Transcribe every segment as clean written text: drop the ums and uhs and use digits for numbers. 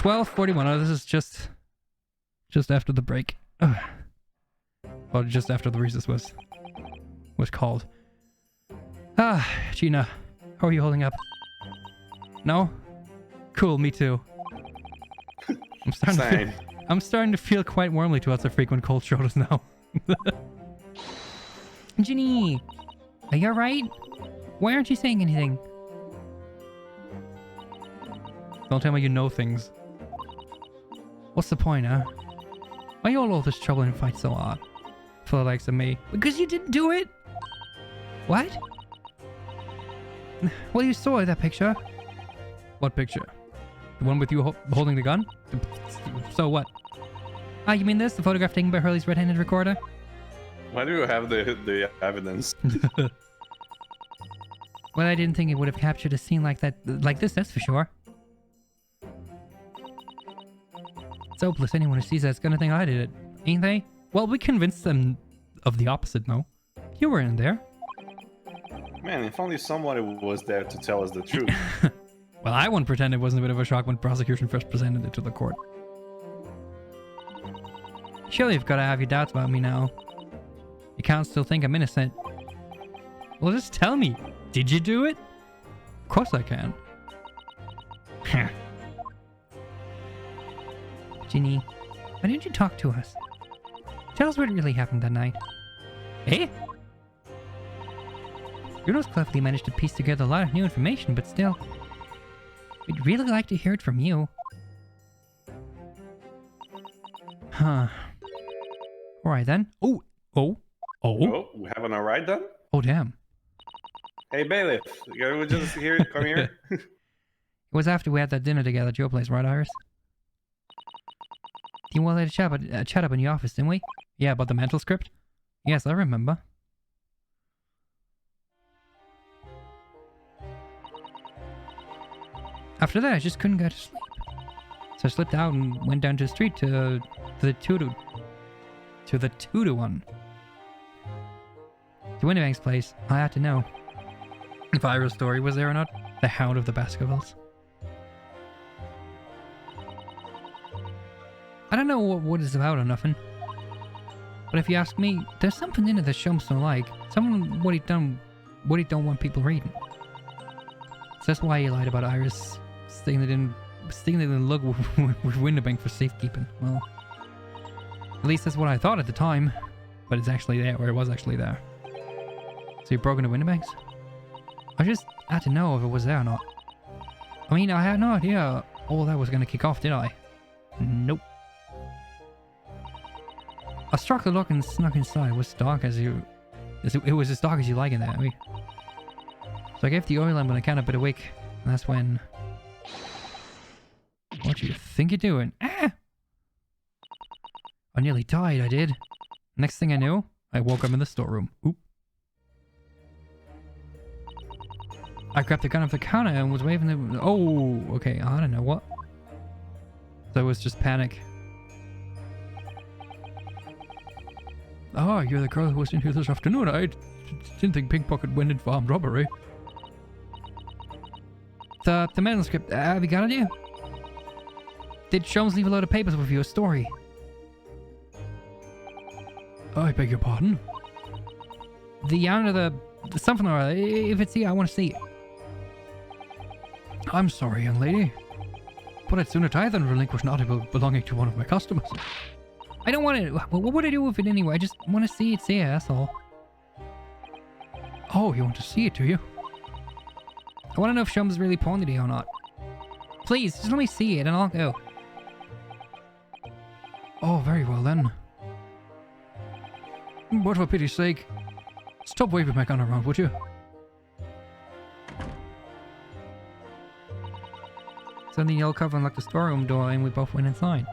12:41. Oh, this is just after the break. Ugh. Well, just after the recess was called. Ah, Gina, how are you holding up? No? Cool, me too. I'm starting to feel quite warmly towards the frequent cold shoulders now. Ginny, are you alright? Why aren't you saying anything? Don't tell me you know things. What's the point, huh? Why you all this trouble and fight so hard? For the likes of me. Because you didn't do it? What? Well, you saw that picture. What picture? The one with you holding the gun? So what? Ah, you mean this? The photograph taken by Hurley's red-handed recorder? Why do you have the evidence? Well, I didn't think it would have captured a scene like that, like this, that's for sure. It's hopeless. Anyone who sees that's gonna think I did it, ain't they? Well, we convinced them of the opposite, no? You were in there. Man, if only somebody was there to tell us the truth. Well, I wouldn't pretend it wasn't a bit of a shock when prosecution first presented it to the court. Surely you've got to have your doubts about me now. You can't still think I'm innocent. Well, just tell me. Did you do it? Of course I can. Ginny, why didn't you talk to us? Tell us what really happened that night. Eh? Bruno's cleverly managed to piece together a lot of new information, but still. We'd really like to hear it from you. Huh. Alright then. Oh, we having a ride then? Oh, damn. Hey, bailiff, you just here, come here. It was after we had that dinner together at your place, right, Iris? You wanted to chat up in the office, didn't we? Yeah, about the mental script? Yes, I remember. After that, I just couldn't go to sleep. So I slipped out and went down to the street to the 2-to-1. To Windibank's place. I had to know if Ira's story was there or not. The Hound of the Baskervilles. I don't know what it's about or nothing. But if you ask me, there's something in it that Shumps don't like. Something what he don't want people reading. So that's why he lied about Iris saying they didn't look with Windibank for safekeeping. Well, at least that's what I thought at the time. But it's actually there, or it was actually there. So you broke into Windibank's? I just had to know if it was there or not. I mean, I had no idea all that was going to kick off, did I? Nope. I struck the lock and snuck inside. It was as dark as you... It was as dark as you like in there. So I gave the oil lamp when I kind of bit awake. And that's when... What do you think you're doing? Ah! I nearly died, I did. Next thing I knew, I woke up in the storeroom. Oop. I grabbed the gun off the counter and was waving the... Oh, okay, I don't know what. So it was just panic. Ah, you're the girl who was in here this afternoon. I didn't think pickpocket went in for armed robbery. The manuscript, have you got it here? Did Sholmes leave a load of papers with you, a story? I beg your pardon? The yarn of the something or other. If it's here, I want to see it. I'm sorry, young lady. But I'd sooner die than relinquish an article belonging to one of my customers. I don't want it. What would I do with it anyway? I just want to see it's here, that's all. Oh, you want to see it, do you? I want to know if Shum's really pawned it or not. Please, just let me see it and I'll go. Oh, very well then. But for pity's sake, stop waving my gun around, would you? So then yelled cover and locked the storeroom door and we both went inside.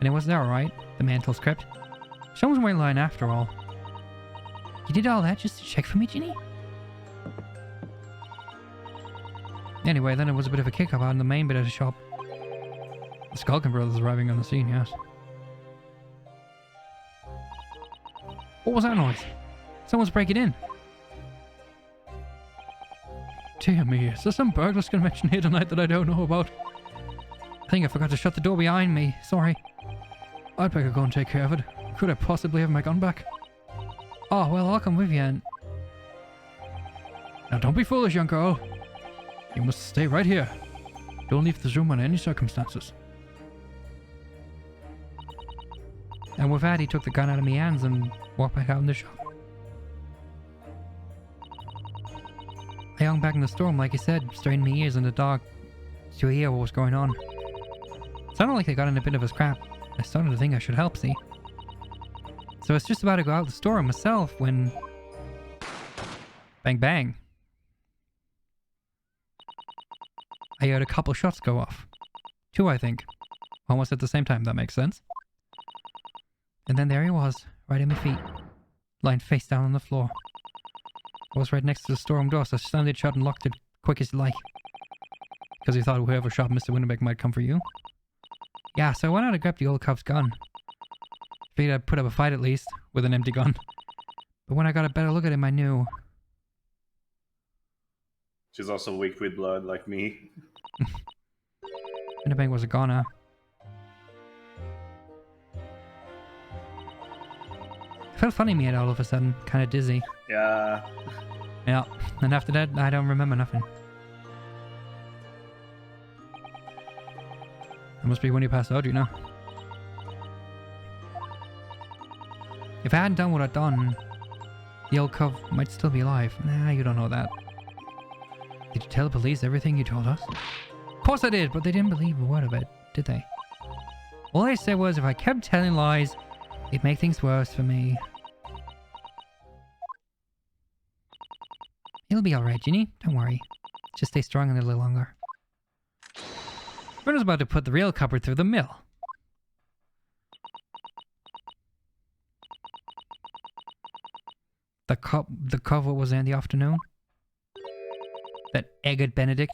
And it was there, right? The mantle script. Shum's weren't lying after all. You did all that just to check for me, Ginny? Anyway, then it was a bit of a kick-up out in the main bit of the shop. The Skulkin brothers arriving on the scene, yes. What was that noise? Someone's breaking in. Dear me, is there some burglars convention here tonight that I don't know about? I think I forgot to shut the door behind me. Sorry. I'd better go and take care of it. Could I possibly have my gun back? Oh, well, I'll come with you and... Now don't be foolish, young girl. You must stay right here. Don't leave this room under any circumstances. And with that, he took the gun out of my hands and walked back out in the shop. I hung back in the storm, like he said, straining my ears in the dark to hear what was going on. It sounded like they got in a bit of a scrap. I started to think I should help, see? So I was just about to go out the store myself when... Bang bang. I heard a couple shots go off. 2, I think. Almost at the same time, that makes sense. And then there he was, right at my feet. Lying face down on the floor. I was right next to the storeroom door, so I slammed it shut and locked it quick as you like. Because he thought whoever shot Mr. Winterbeck might come for you. Yeah, so I went out and grabbed the old cop's gun. Figured I'd put up a fight at least, with an empty gun. But when I got a better look at him, I knew. She's also weak with blood, like me. Winterbeck was a goner. It felt funny me all of a sudden, kind of dizzy. Yeah. Yeah, and after that, I don't remember nothing. That must be when you passed out, you know. If I hadn't done what I'd done, the old cub might still be alive. Nah, you don't know that. Did you tell the police everything you told us? Of course I did, but they didn't believe a word of it, did they? All I said was if I kept telling lies, it'd make things worse for me. It'll be alright, Ginny. Don't worry. Just stay strong a little longer. Bruno's about to put the real cupboard through the mill. The cover was in the afternoon. That Eggert Benedict.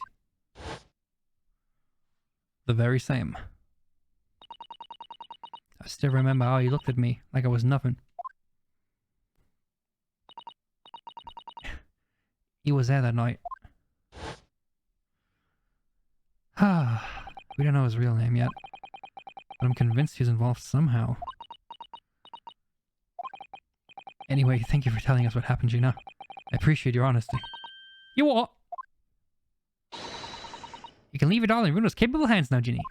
The very same. I still remember how he looked at me like I was nothing. He was there that night. We don't know his real name yet, but I'm convinced he's involved somehow. Anyway, thank you for telling us what happened, Gina. I appreciate your honesty. You what? You can leave it all in Bruno's capable hands now, Ginny.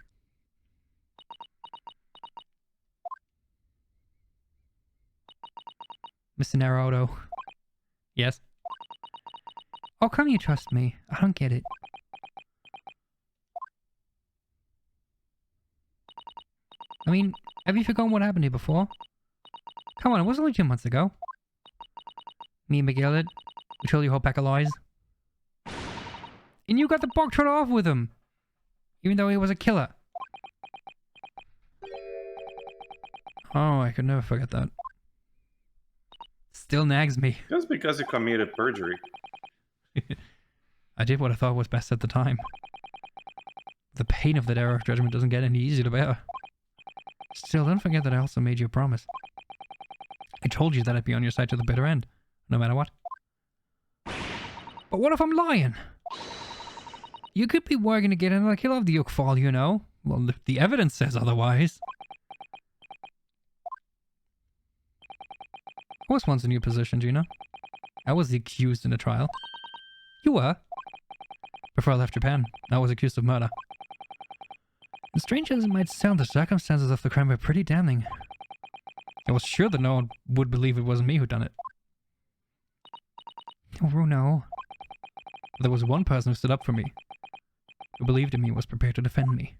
Mr. Naruto. Yes? How come you trust me? I don't get it. I mean, have you forgotten what happened here before? Come on, it was only 2 months ago. Me and McGill did. We told you a whole pack of lies. And you got the bog trot off with him! Even though he was a killer. Oh, I could never forget that. Still nags me. Just because you committed perjury. I did what I thought was best at the time. The pain of that error of judgment doesn't get any easier to bear. Still, don't forget that I also made you a promise. I told you that I'd be on your side to the bitter end, no matter what. But what if I'm lying? You could be working to get another kill off the Yoke Fall, you know. Well, the evidence says otherwise. I was once in your position, Gina. I was the accused in the trial. You were. Before I left Japan, I was accused of murder. And strange as it might sound, the circumstances of the crime were pretty damning. I was sure that no one would believe it wasn't me who done it. Oh, Bruno. There was one person who stood up for me, who believed in me and was prepared to defend me.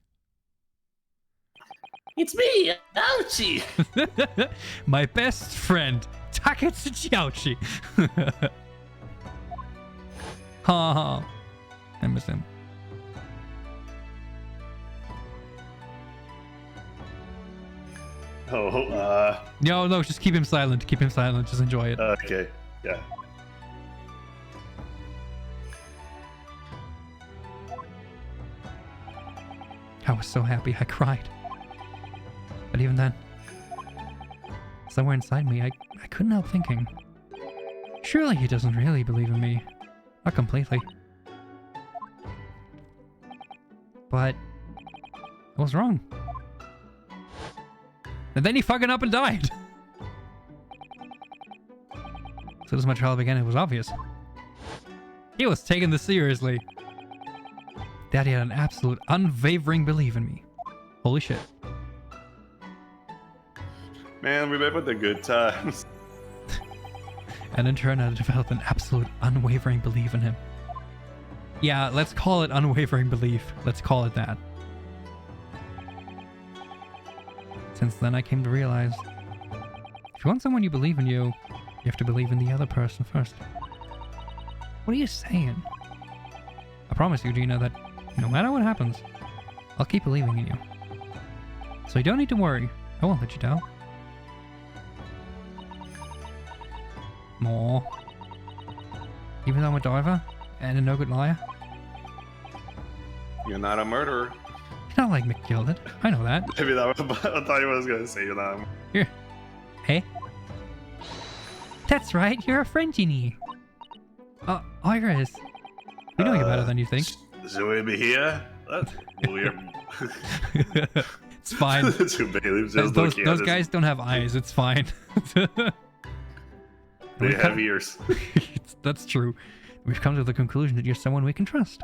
It's me, Ouchie! My best friend, Taketsuchi. Ha ha. I miss him. Oh, No, just keep him silent. Keep him silent. Just enjoy it. okay. Yeah. I was so happy I cried. But even then, somewhere inside me, I couldn't help thinking, surely he doesn't really believe in me. Not completely. but I was wrong. And then he fucking up and died. So as my trial began, it was obvious. He was taking this seriously. Daddy had an absolute unwavering belief in me. Holy shit. Man, remember the good times. And in turn, I developed an absolute unwavering belief in him. Yeah, let's call it unwavering belief. Let's call it that. Since then, I came to realize, if you want someone you believe in you have to believe in the other person first. What are you saying? I promise you, Gina, that no matter what happens, I'll keep believing in you. So you don't need to worry. I won't let you down. More. Even though I'm a diver and a no good liar. You're not a murderer. You're not like Mick Gilded. I know that. Maybe that was, I thought you was gonna say you're not. Here. Hey. That's right, you're a friend, Genie. Iris. We know you better than you think. Should we be here? That's weird. It's fine. Two bailiffs just Those guys don't have eyes, it's fine. They have ears. That's true. We've come to the conclusion that you're someone we can trust.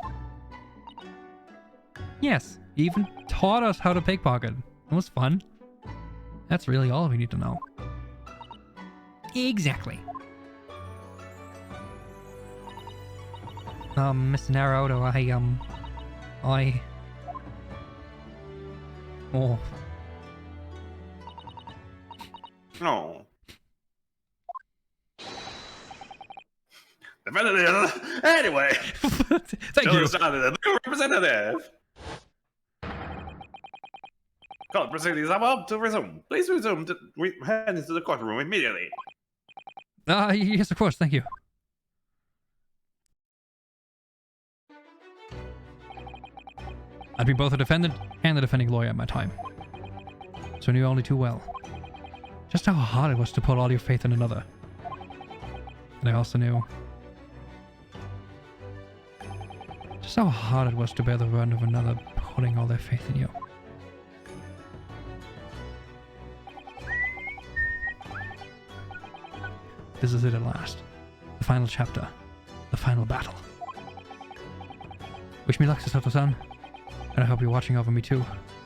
Yes, you even taught us how to pickpocket. It was fun. That's really all we need to know. Exactly. Mr. Naruto, Oh. No. Anyway. Thank you. The representative. Call proceedings. I'm up to resume. Please resume. Head into the courtroom immediately. Yes, of course. Thank you. I'd be both a defendant and the defending lawyer at my time. So I knew only too well just how hard it was to put all your faith in another. And I also knew just how hard it was to bear the burden of another putting all their faith in you. This is it at last. The final chapter. The final battle. Wish me luck, Sato-san. And I hope you're watching over me too,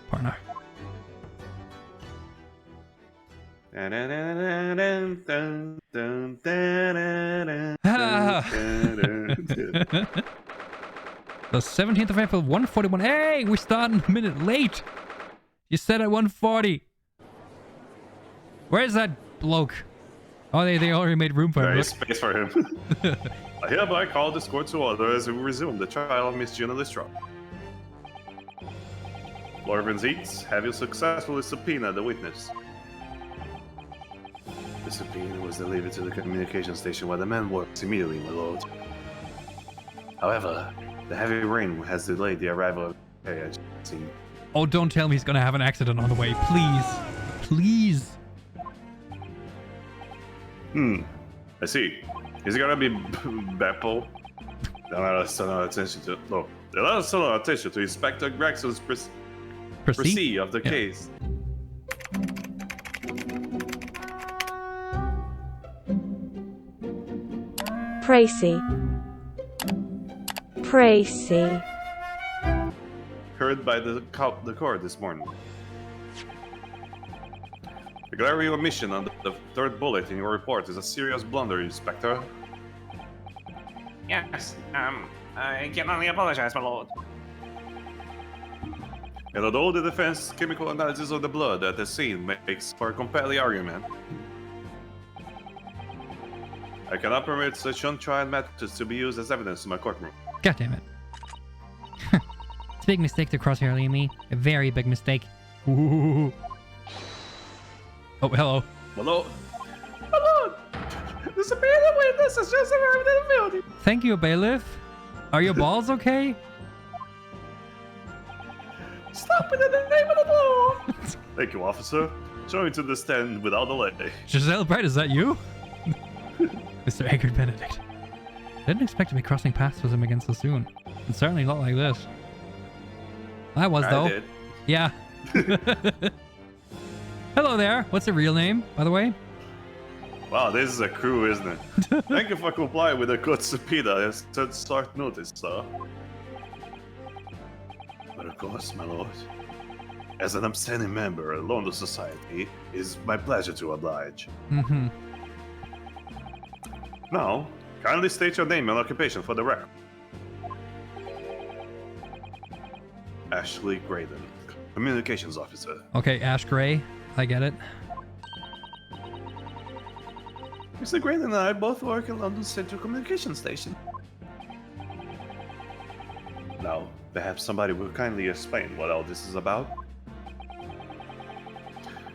partner. The 17th of April, 1:41. Hey, we're starting a minute late. You said at 1:40. Where's that bloke? Oh, they already made room for him. There is space for him. I hereby call this court to order as we resume the trial of Miss Gina Listro. Lord Vinzites, have you successfully subpoenaed the witness? The subpoena was delivered to the communication station where the man works immediately, my lord. However, the heavy rain has delayed the arrival of Pear. Oh, don't tell me he's gonna have an accident on the way, please. Please. I see. Is it gonna be Beppo? Let us turn our attention to Inspector Gregson's proceed of the case. Tracy. Heard by the court this morning. The glaring omission on the third bullet in your report is a serious blunder, Inspector. Yes, I can only apologize, my lord. And although the defense chemical analysis of the blood at the scene makes for a compelling argument, I cannot permit such untried methods to be used as evidence in my courtroom. God damn it. It's a big mistake to cross Harley and me. A very big mistake. Ooh. Oh, hello. Hello? Hello! The subpoena witness has just arrived in the building. Thank you, bailiff. Are your balls okay? Stop it in the name of the law! Thank you, officer. Show me to the stand without delay. Giselle Bright, is that you? Mr. Eggert Benedict. I didn't expect to be crossing paths with him again so soon. And certainly not like this. I was, though. I did. Yeah. Hello there. What's your real name, by the way? Wow, this is a crew, isn't it? Thank you for complying with the code subpoena at start notice, sir. But of course, my lord. As an upstanding member of London Society, it is my pleasure to oblige. Mm-hmm. Now, kindly state your name and occupation for the record. Ashley Graydon, Communications Officer. Okay, Ash Gray. I get it. Mr. Graydon and I both work at London Central Communications Station. Now, perhaps somebody will kindly explain what all this is about?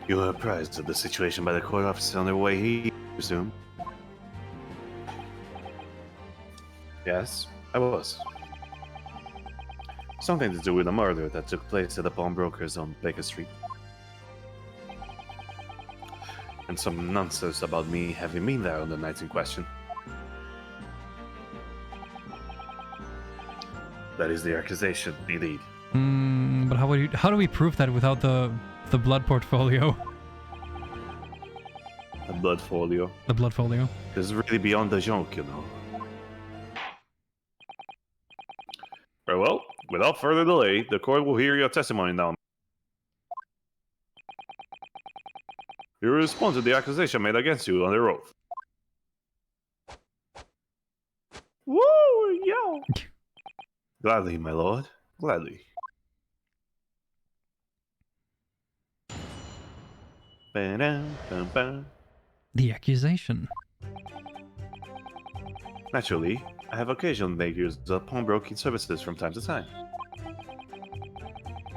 You were apprised of the situation by the court officer on their way here, I presume? Yes, I was. Something to do with a murder that took place at the pawnbrokers on Baker Street. And some nonsense about me having been there on the night in question. That is the accusation, indeed. But how do we prove that without the blood portfolio? The blood folio. The blood folio. It's really beyond the joke, you know. Very well, without further delay, the court will hear your testimony now. You will respond to the accusation made against you under oath. Woo, yo! Gladly, my lord. Gladly. Ba-dum-bum-bum. The accusation. Naturally, I have occasionally made use of pawnbroking services from time to time.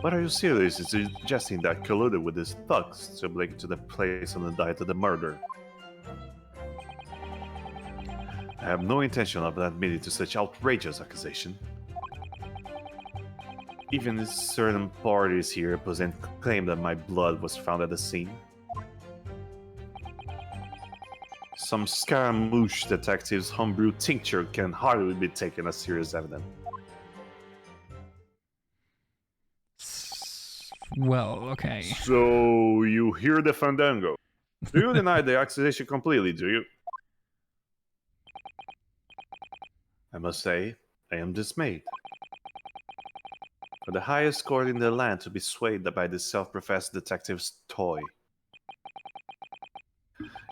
But are you serious in suggesting that I colluded with these thugs to link to the place on the night of the murder? I have no intention of admitting to such outrageous accusation. Even if certain parties here present claim that my blood was found at the scene. Some Scaramouche detective's homebrew tincture can hardly be taken as serious evidence. Well, okay. So, you hear the fandango. Do you deny the accusation completely, do you? I must say, I am dismayed. For the highest court in the land to be swayed by this self-professed detective's toy.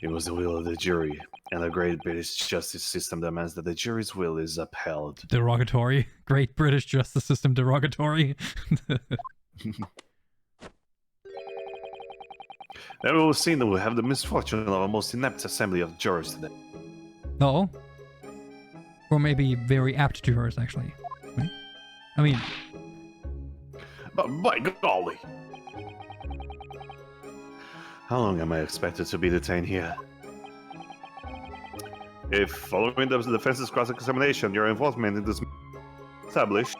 It was the will of the jury, and the great British justice system demands that the jury's will is upheld. Derogatory. Great British justice system derogatory. Then we will see that we have the misfortune of a most inept assembly of jurors today. No. Or maybe very apt jurors, actually. Right? I mean... But by golly! How long am I expected to be detained here? If, following the defense's cross-examination, your involvement in this established,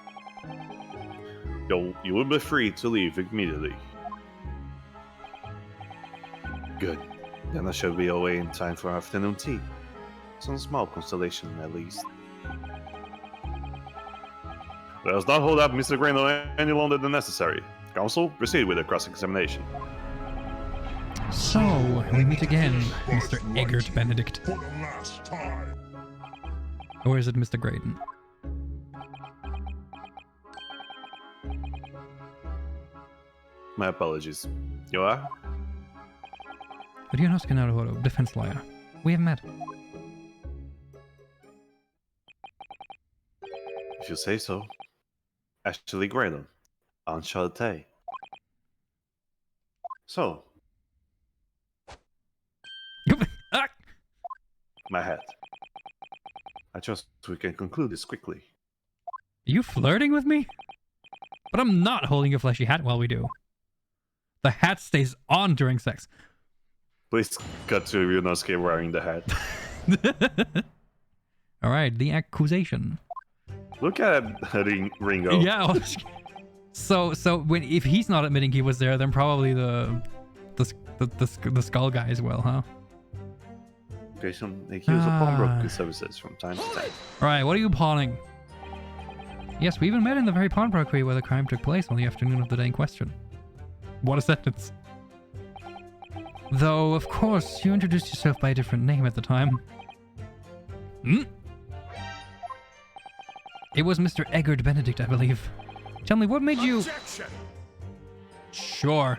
you will be free to leave immediately. Good. Then I shall be away in time for afternoon tea. Some small consolation, at least. Let us not hold up Mr. Graydon any longer than necessary. Counsel, proceed with the cross-examination. So, we meet again, Mr. Eggert Benedict. For the last time. Or is it Mr. Graydon? My apologies. You are? But defense lawyer. We have met. If you say so. Ashley Graydon. Enchanté. So, Ah! my hat. I trust we can conclude this quickly. Are you flirting with me? But I'm not holding a fleshy hat while we do. The hat stays on during sex. Please cut to Ryunosuke wearing the hat. Alright, the accusation. Look at Ringo. Yeah. So if he's not admitting he was there, then probably the skull guy as well, huh? They use pawnbroking services from time to time. Alright, what are you pawning? Yes, we even met in the very pawnbrokery where the crime took place on the afternoon of the day in question. What a sentence. Though, of course, you introduced yourself by a different name at the time. Hmm? It was Mr. Eggert Benedict, I believe. Tell me, what made you... Objection! Sure.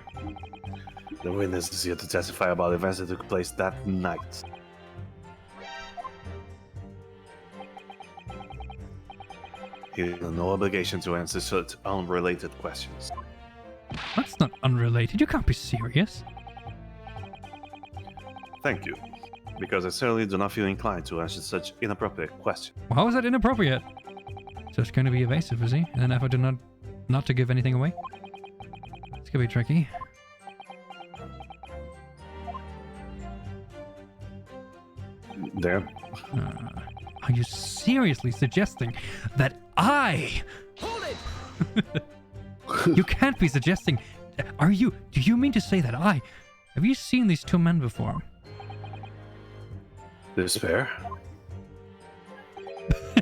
The witness is here to testify about events that took place that night. He has no obligation to answer such unrelated questions. That's not unrelated. You can't be serious. Thank you, because I certainly do not feel inclined to answer such inappropriate questions. Well, how is that inappropriate? Just going to be evasive, is he? In an effort to not to give anything away? It's gonna be tricky. There. Are you seriously suggesting that I... Hold it! You can't be suggesting... Do you mean to say that I... Have you seen these two men before? This Pear?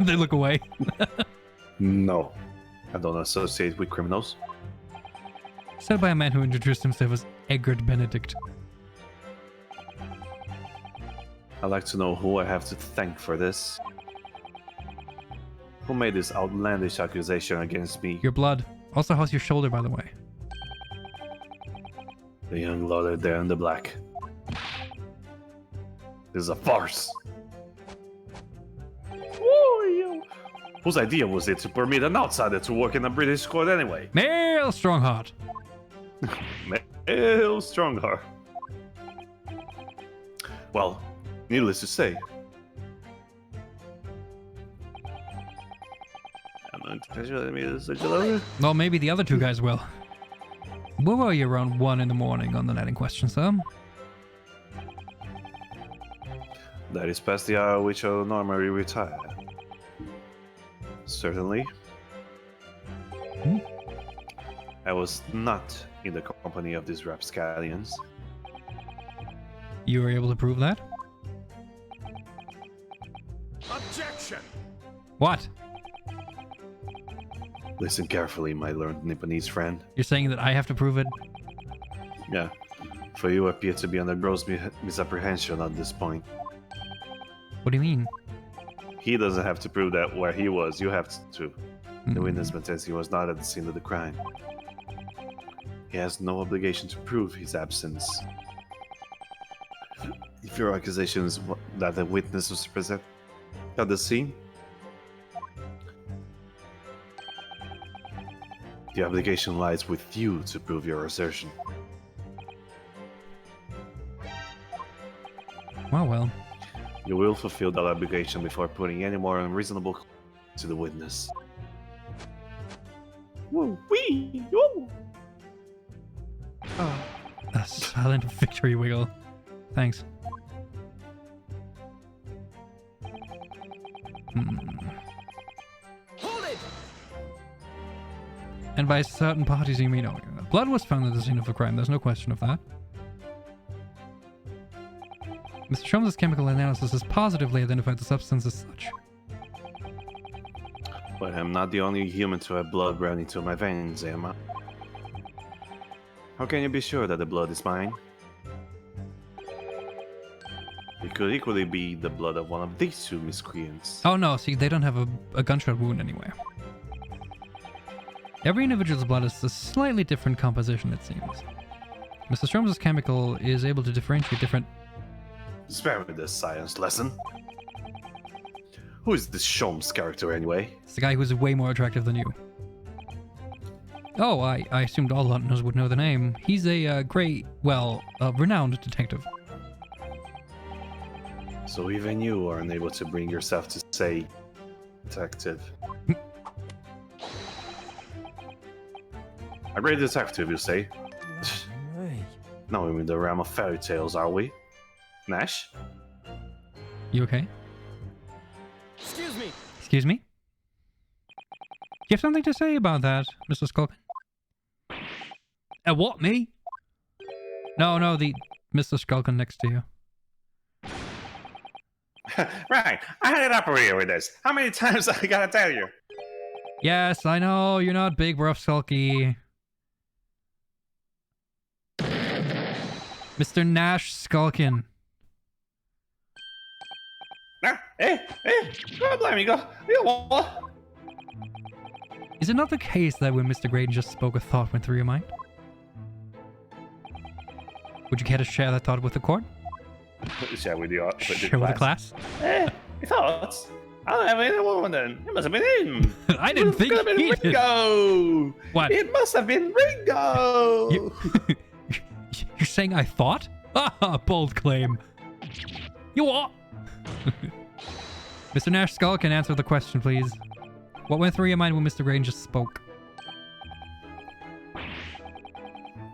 They look away. No. I don't associate with criminals. Said by a man who introduced himself as Eggert Benedict. I'd like to know who I have to thank for this. Who made this outlandish accusation against me? Your blood. Also, how's your shoulder, by the way? The young lawyer there in the black. This is a farce. Whose idea was it to permit an outsider to work in a British court anyway? Male Strongheart. Male Strongheart. Well, needless to say, I'm not intentionally made such a lawyer. Well, maybe the other two guys will. Where were you around 1 in the morning on the night in question, sir? That is past the hour which I normally retire. Certainly. Hmm? I was not in the company of these rapscallions. You were able to prove that? Objection! What? Listen carefully, my learned Nipponese friend. You're saying that I have to prove it? Yeah, for you appear to be under gross misapprehension at this point. What do you mean? He doesn't have to prove that where he was, you have to. The Hmm. witness maintains he was not at the scene of the crime. He has no obligation to prove his absence. If your accusation is that the witness was present at the scene, the obligation lies with you to prove your assertion. Well. You will fulfill that obligation before putting any more unreasonable to the witness. Woo wee! Woo! A silent victory wiggle. Thanks. Hold it! And by certain parties you mean... Oh, blood was found at the scene of a crime, there's no question of that. Mr. Sholmes' chemical analysis has positively identified the substance as such. But I'm not the only human to have blood running through my veins, am I? How can you be sure that the blood is mine? It could equally be the blood of one of these two miscreants. Oh no, see, they don't have a gunshot wound anywhere. Every individual's blood is a slightly different composition, it seems. Mr. Sholmes' chemical is able to differentiate different... Spare me this science lesson. Who is this Sholmes character anyway? It's the guy who's way more attractive than you. Oh, I assumed all Londoners would know the name. He's a great, well, renowned detective. So even you are unable to bring yourself to say detective. A great detective, you say? Not in the realm of fairy tales, are we? Nash? You okay? Excuse me! Excuse me? You have something to say about that, Mr. Skulkin? What, me? No, the Mr. Skulkin next to you. Right, I had it up over here with this. How many times I gotta tell you? Yes, I know, you're not big, rough, sulky. Mr. Nash Skulkin. Hey, don't blame me, go. You what? Is it not the case that when Mr. Graydon just spoke, a thought went through your mind? Would you care to share that thought with the court? Share with the Share with the class? He thoughts. I don't have any woman then. It must have been him. I didn't think It he did. Ringo. What? It must have been Ringo. You're saying I thought? Ah, bold claim. You what? Mr. Nash Skulkin, answer the question, please. What went through your mind when Mr. Graydon just spoke?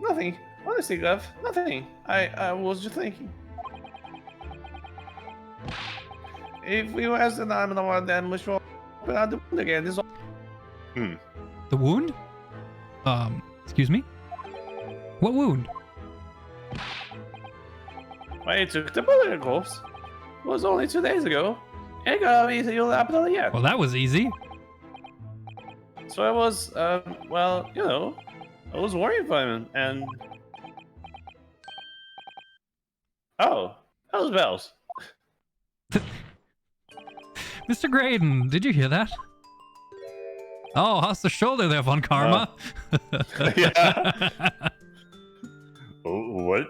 Nothing. Honestly, Gov, nothing. I was just thinking. If you ask then I'm the one, then we should open out the wound again. This is all. The wound? Excuse me? What wound? Why you took the bullet, of course. It was only 2 days ago. Ain't gonna be you'll happen on yet. Well, that was easy. So I was, well, you know, I was worried for him, and... Oh, those bells. Mr. Graydon, did you hear that? Oh, how's the shoulder there, Von Karma? Yeah. Oh, what?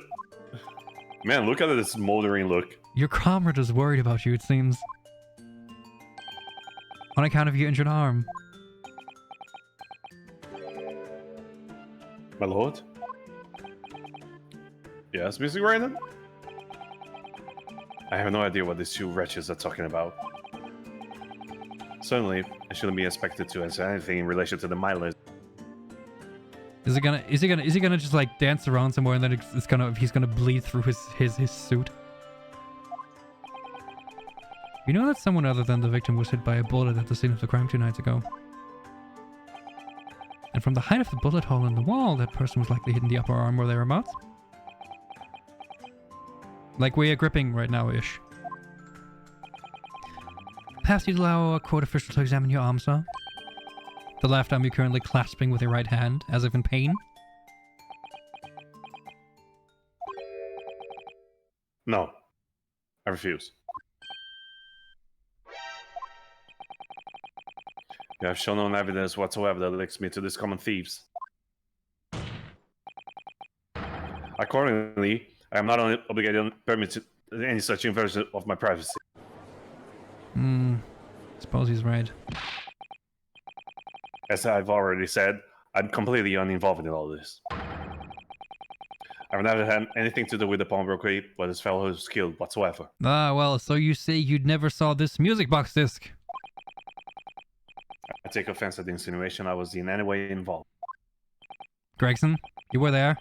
Man, look at this smoldering look. Your comrade is worried about you, it seems. On account of your injured arm. My lord? Yes, Mr. Graydon? I have no idea what these two wretches are talking about. Certainly, I shouldn't be expected to answer anything in relation to the mileage. Is he gonna just like dance around somewhere and then he's gonna bleed through his suit? You know that someone other than the victim was hit by a bullet at the scene of the crime 2 nights ago. And from the height of the bullet hole in the wall, that person was likely hit in the upper arm or thereabouts. Like where you're gripping right now-ish. Perhaps you'd allow a court official to examine your arm, sir? The left arm you're currently clasping with your right hand, as if in pain? No. I refuse. You have shown no evidence whatsoever that links me to these common thieves. Accordingly, I am not only obligated to permit any such invasion of my privacy. Suppose he's right. As I've already said, I'm completely uninvolved in all this. I've never had anything to do with the pawnbroker or this fellow who's killed whatsoever. Ah, well, so you say you'd never saw this music box disc? I take offense at the insinuation I was in any way involved. Gregson, you were there?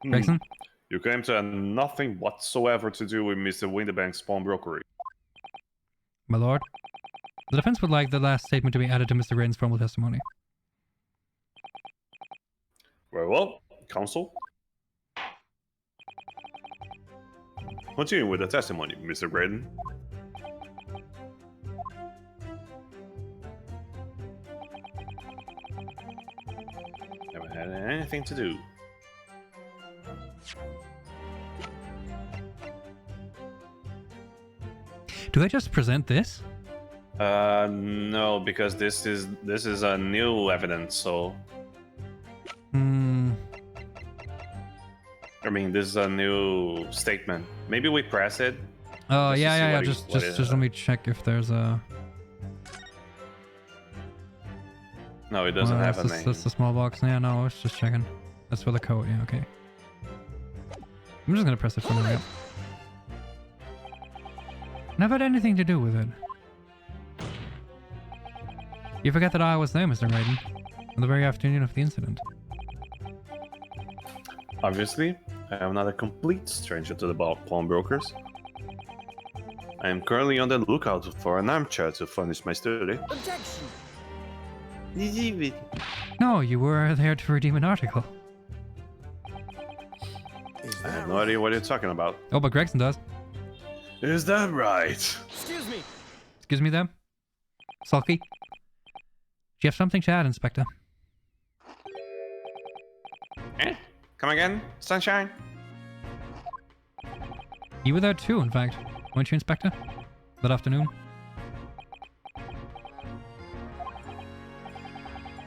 Gregson? You claim to have nothing whatsoever to do with Mr. Winterbank's pawnbrokery. My lord? The defense would like the last statement to be added to Mr. Graydon's formal testimony. Very well, counsel. Continue with the testimony, Mr. Graydon. Haven't had anything to do. Do I just present this? No, because this is a new evidence, so... I mean, this is a new statement. Maybe we press it. Oh, just to see yeah. what Just let me check if there's a... No, it doesn't have a name. That's the small box. Yeah, no, it's just checking. That's for the code. Yeah, okay. I'm just gonna press it for now. Never had anything to do with it. You forget that I was there, Mr. Graydon, on the very afternoon of the incident. Obviously, I am not a complete stranger to the pawnbrokers. I am currently on the lookout for an armchair to furnish my study. Objection! No, you were there to redeem an article. I have no idea what you're talking about. Oh, but Gregson does. Is that right? Excuse me! Excuse me, then? Sulky? you have something to add, Inspector? Eh? Come again, Sunshine? You were there too, in fact. Weren't you, Inspector? That afternoon?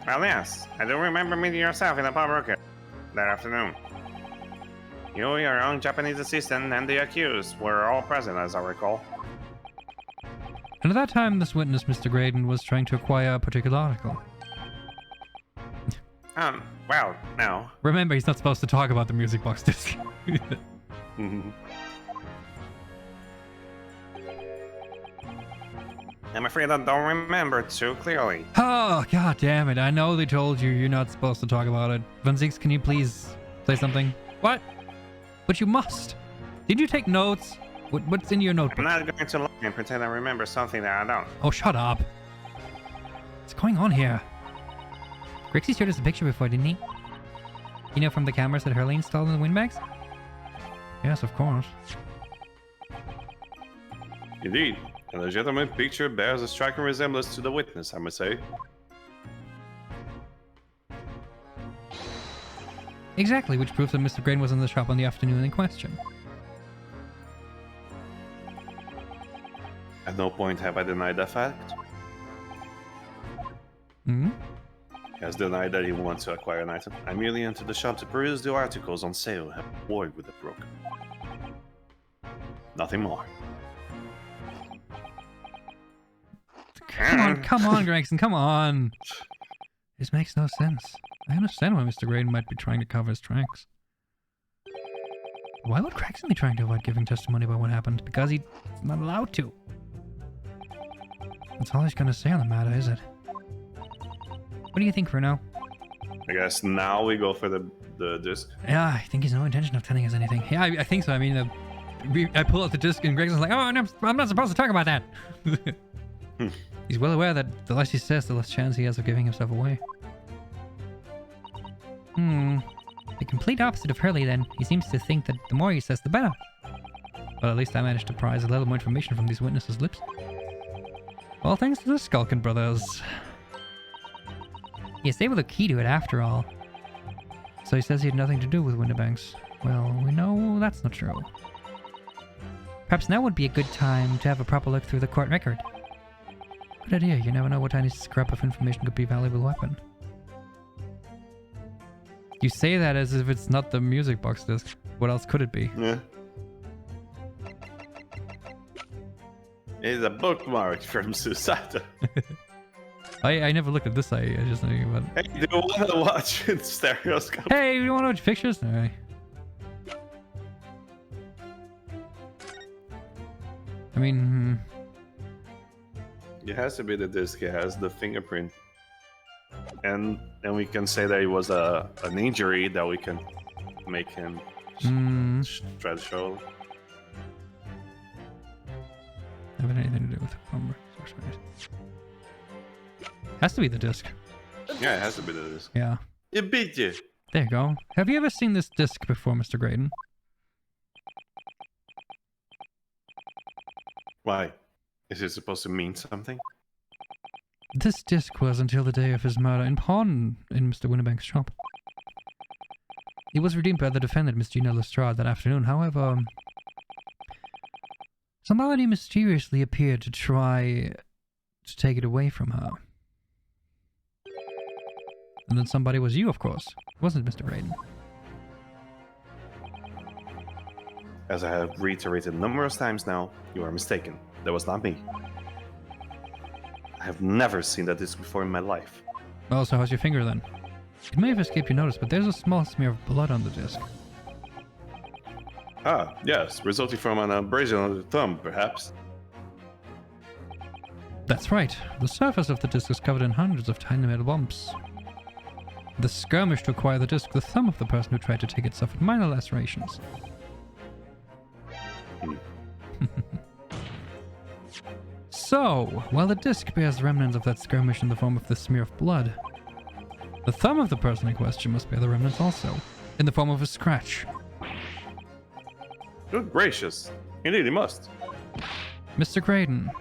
Well, yes. I do remember meeting yourself in the pawnbroker that afternoon. You, your own Japanese assistant, and the accused were all present, as I recall. And at that time, this witness, Mr. Graydon, was trying to acquire a particular article. Well, no. Remember, he's not supposed to talk about the music box disc. I'm afraid I don't remember too clearly. Oh, god damn it. I know they told you you're not supposed to talk about it. Van Zieks, can you please say something? What? But you must. Did you take notes? What's in your notebook? I'm not going to lie and pretend I remember something that I don't. Oh, shut up. What's going on here? Grixie showed us a picture before, didn't he? You know, from the cameras that Hurley installed in the windbags? Yes, of course. Indeed. A legitimate picture bears a striking resemblance to the witness, I must say. Exactly, which proves that Mr. Graydon was in the shop on the afternoon in question. At no point have I denied that fact. Hmm? He has denied that he wants to acquire an item. I merely entered the shop to peruse the articles on sale and have a word with the broker. Nothing more. Come on, Gregson, come on. This makes no sense. I understand why Mr. Graydon might be trying to cover his tracks. Why would Gregson be trying to avoid giving testimony about what happened? Because he's not allowed to. That's all he's gonna say on the matter, is it? What do you think for now? I guess now we go for the disc. Yeah, I think he's no intention of telling us anything. Yeah, I think so. I mean, I pull out the disc and Gregson's like, oh, no, I'm not supposed to talk about that. He's well aware that the less he says, the less chance he has of giving himself away. The complete opposite of Hurley, then. He seems to think that the more he says, the better. But at least I managed to prise a little more information from these witnesses' lips. All thanks to the Skulkin brothers. Yes, they were the key to it after all. So he says he had nothing to do with Winterbanks. Well, we know that's not true. Perhaps now would be a good time to have a proper look through the court record. Good idea, you never know what tiny scrap of information could be a valuable weapon. You say that as if it's not the music box disc. What else could it be? Yeah. It's a bookmark from Susata. I never looked at this, I just know you about it. Hey, do you want to watch in Stereoscope? Hey, you want to watch pictures? Alright. I mean... It has to be the disc. It has the fingerprint. And then we can say that it was an injury that we can make him try to show. Having anything to do with the plumber. Has to be the disc. Yeah, it has to be the disc. Yeah. It beat you. There you go. Have you ever seen this disc before, Mr. Graydon? Why? Is it supposed to mean something? This disc was until the day of his murder in pawn in Mr. Winterbank's shop. It was redeemed by the defendant, Miss Gina Lestrade, that afternoon. However, somebody mysteriously appeared to try to take it away from her. And then somebody was you, of course. Wasn't it, Mr. Graydon? As I have reiterated numerous times now, you are mistaken. That was not me. I have never seen that disc before in my life. Oh, so how's your finger then? It may have escaped your notice, but there's a small smear of blood on the disc. Ah, yes, resulting from an abrasion on the thumb, perhaps. That's right. The surface of the disc is covered in hundreds of tiny metal bumps. The skirmish to acquire the disc, the thumb of the person who tried to take it suffered minor lacerations. So, while the disc bears remnants of that skirmish in the form of the smear of blood, the thumb of the person in question must bear the remnants also, in the form of a scratch. Good gracious. Indeed, he must. Mr. Graydon.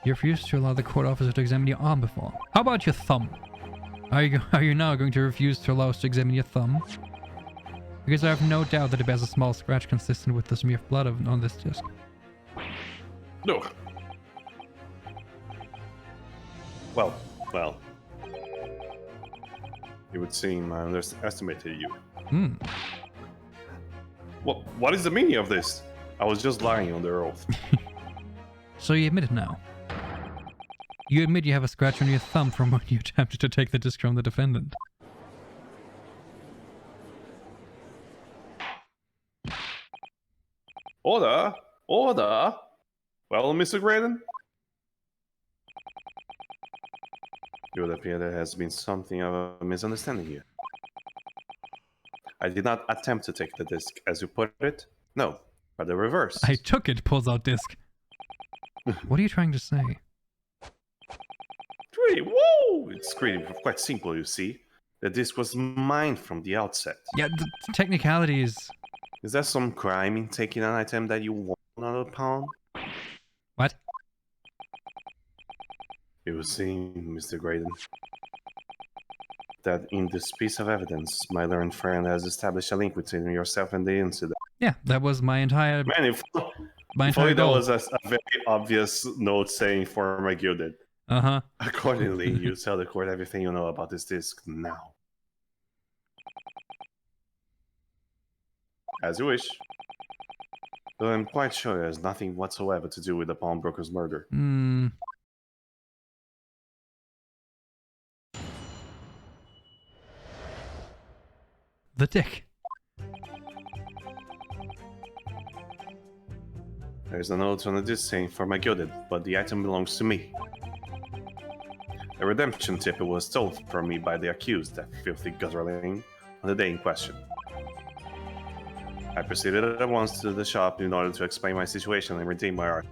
You refused to allow the court officer to examine your arm before. How about your thumb? Are you now going to refuse to allow us to examine your thumb? Because I have no doubt that it bears a small scratch consistent with the smear of blood on this disc. No. Well. It would seem I underestimated you. Hmm. What is the meaning of this? I was just lying on their oath. So you admit it now. You admit you have a scratch on your thumb from when you attempted to take the disc from the defendant. Order! Order! Well, Mr. Graydon? It would appear there has been something of a misunderstanding here. I did not attempt to take the disc, as you put it. No, but the reverse. I took it, pulls out disc. What are you trying to say? Really? Whoa! It's quite simple, you see. The disc was mine from the outset. Yeah, the technicalities. Is there some crime in taking an item that you want on a pawn? What? It would seem, Mr. Graydon, that in this piece of evidence, my learned friend has established a link between yourself and the incident. Yeah, that was my entire Man, if entire only that goal. was a very obvious note saying former gilded. Uh-huh. Accordingly, you tell the court everything you know about this disc now. As you wish. Though I'm quite sure it has nothing whatsoever to do with the pawnbroker's murder. Hmm. The dick. There's a note on the disc saying for my gilded, but the item belongs to me. A redemption tip was stolen from me by the accused, that filthy gutterling, on the day in question. I proceeded at once to the shop in order to explain my situation and redeem my art.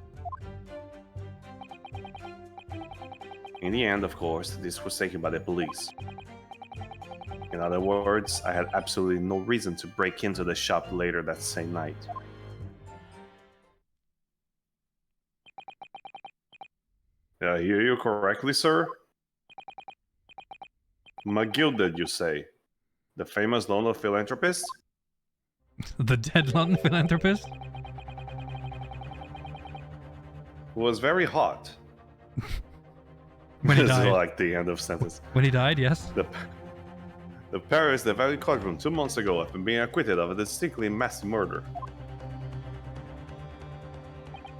In the end, of course, this was taken by the police. In other words, I had absolutely no reason to break into the shop later that same night. Did I hear you correctly, sir? McGilded, you say? The famous London philanthropist? The dead London philanthropist? Who was very hot. When he This is died. like the end of sentence. When he died, yes. The Paris, the very courtroom 2 months ago, have been being acquitted of a distinctly massive murder.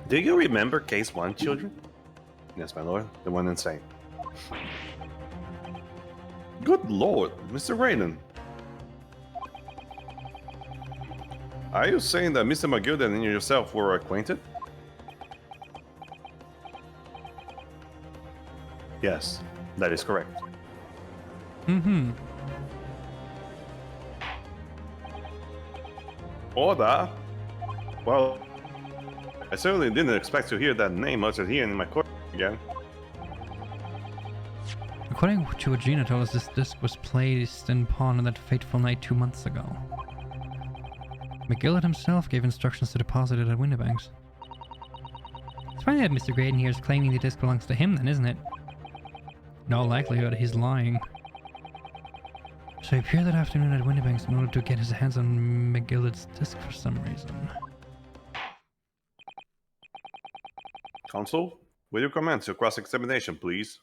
Do you remember case 1, children? Yes, my lord. The one insane. Good lord, Mr. Raiden. Are you saying that Mr. McGilden and yourself were acquainted? Yes, that is correct. Mm-hmm. Order? Well, I certainly didn't expect to hear that name uttered here in my court again. According to what Gina told us, this disc was placed in pawn on that fateful night 2 months ago. McGillett himself gave instructions to deposit it at Windibanks. It's funny that Mr. Graydon here is claiming the disc belongs to him then, isn't it? In all likelihood, he's lying. So he appeared that afternoon at Windibanks in order to get his hands on McGillett's disc for some reason. Counsel, will you commence your cross-examination, please?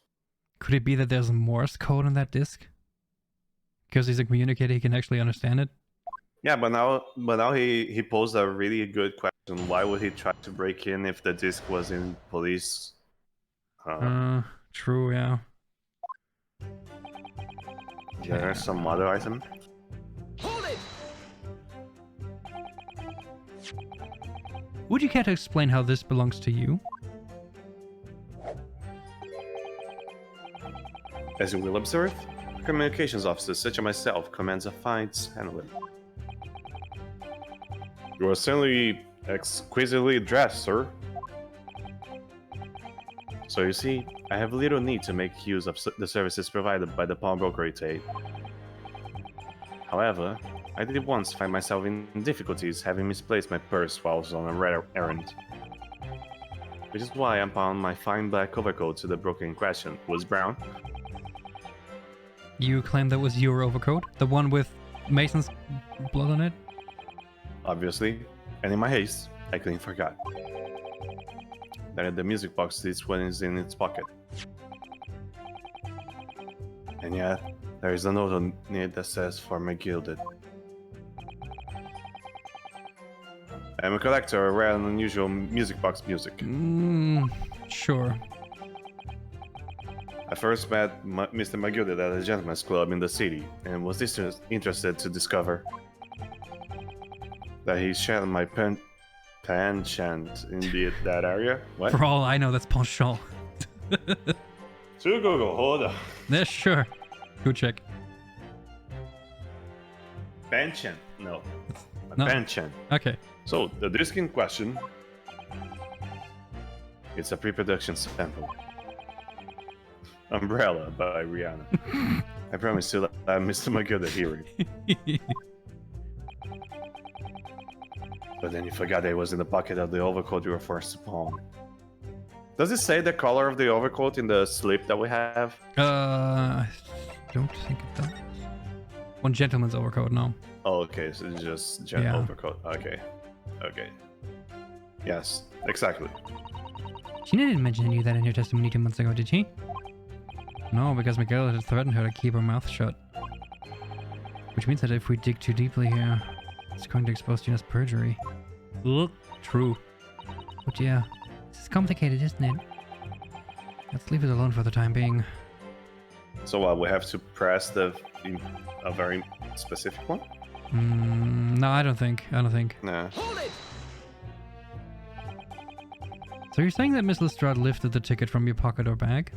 Could it be that there's a Morse code on that disc? Because he's a communicator, he can actually understand it? Yeah, but now he posed a really good question. Why would he try to break in if the disc was in police? True, yeah. Is there some other item? Hold it! Would you care to explain how this belongs to you? As you will observe, a communications officer such as myself commands a fine handling. You are certainly exquisitely dressed, sir. So you see, I have little need to make use of the services provided by the pawnbroker trade. However, I did once find myself in difficulties having misplaced my purse while I was on a rare errand. Which is why I found my fine black overcoat to the broken question was brown. You claim that was your overcoat? The one with Mason's blood on it? Obviously, and in my haste, I clean forgot that the music box sits when it's in its pocket. And yet, there is a note on it that says for McGilded. I'm a collector of rare and unusual music box music. Sure. I first met Mr. McGilded at a gentleman's club in the city and was interested to discover that he shared my penchant in that area. What? For all I know, that's penchant. To Google, hold on. Yeah, sure. Go check. Penchant? No. No. Penchant. Okay. So, the disc in question, it's a pre-production sample. Umbrella by Rihanna. I promise to let Mr. McGilded hear it. But then you forgot that it was in the pocket of the overcoat you were forced to pawn. Does it say the color of the overcoat in the slip that we have? I don't think it does. One gentleman's overcoat, no. Oh, okay, so it's just overcoat. Okay. Okay. Yes, exactly. Gina didn't mention any of that in her testimony 2 months ago, did she? No, because Miguel had threatened her to keep her mouth shut. Which means that if we dig too deeply here, it's going to expose Gina's perjury. Ugh. True. But yeah, this is complicated, isn't it? Let's leave it alone for the time being. So what, we have to press a very specific one? No, I don't think. Nah. Hold it! So you're saying that Miss Lestrade lifted the ticket from your pocket or bag?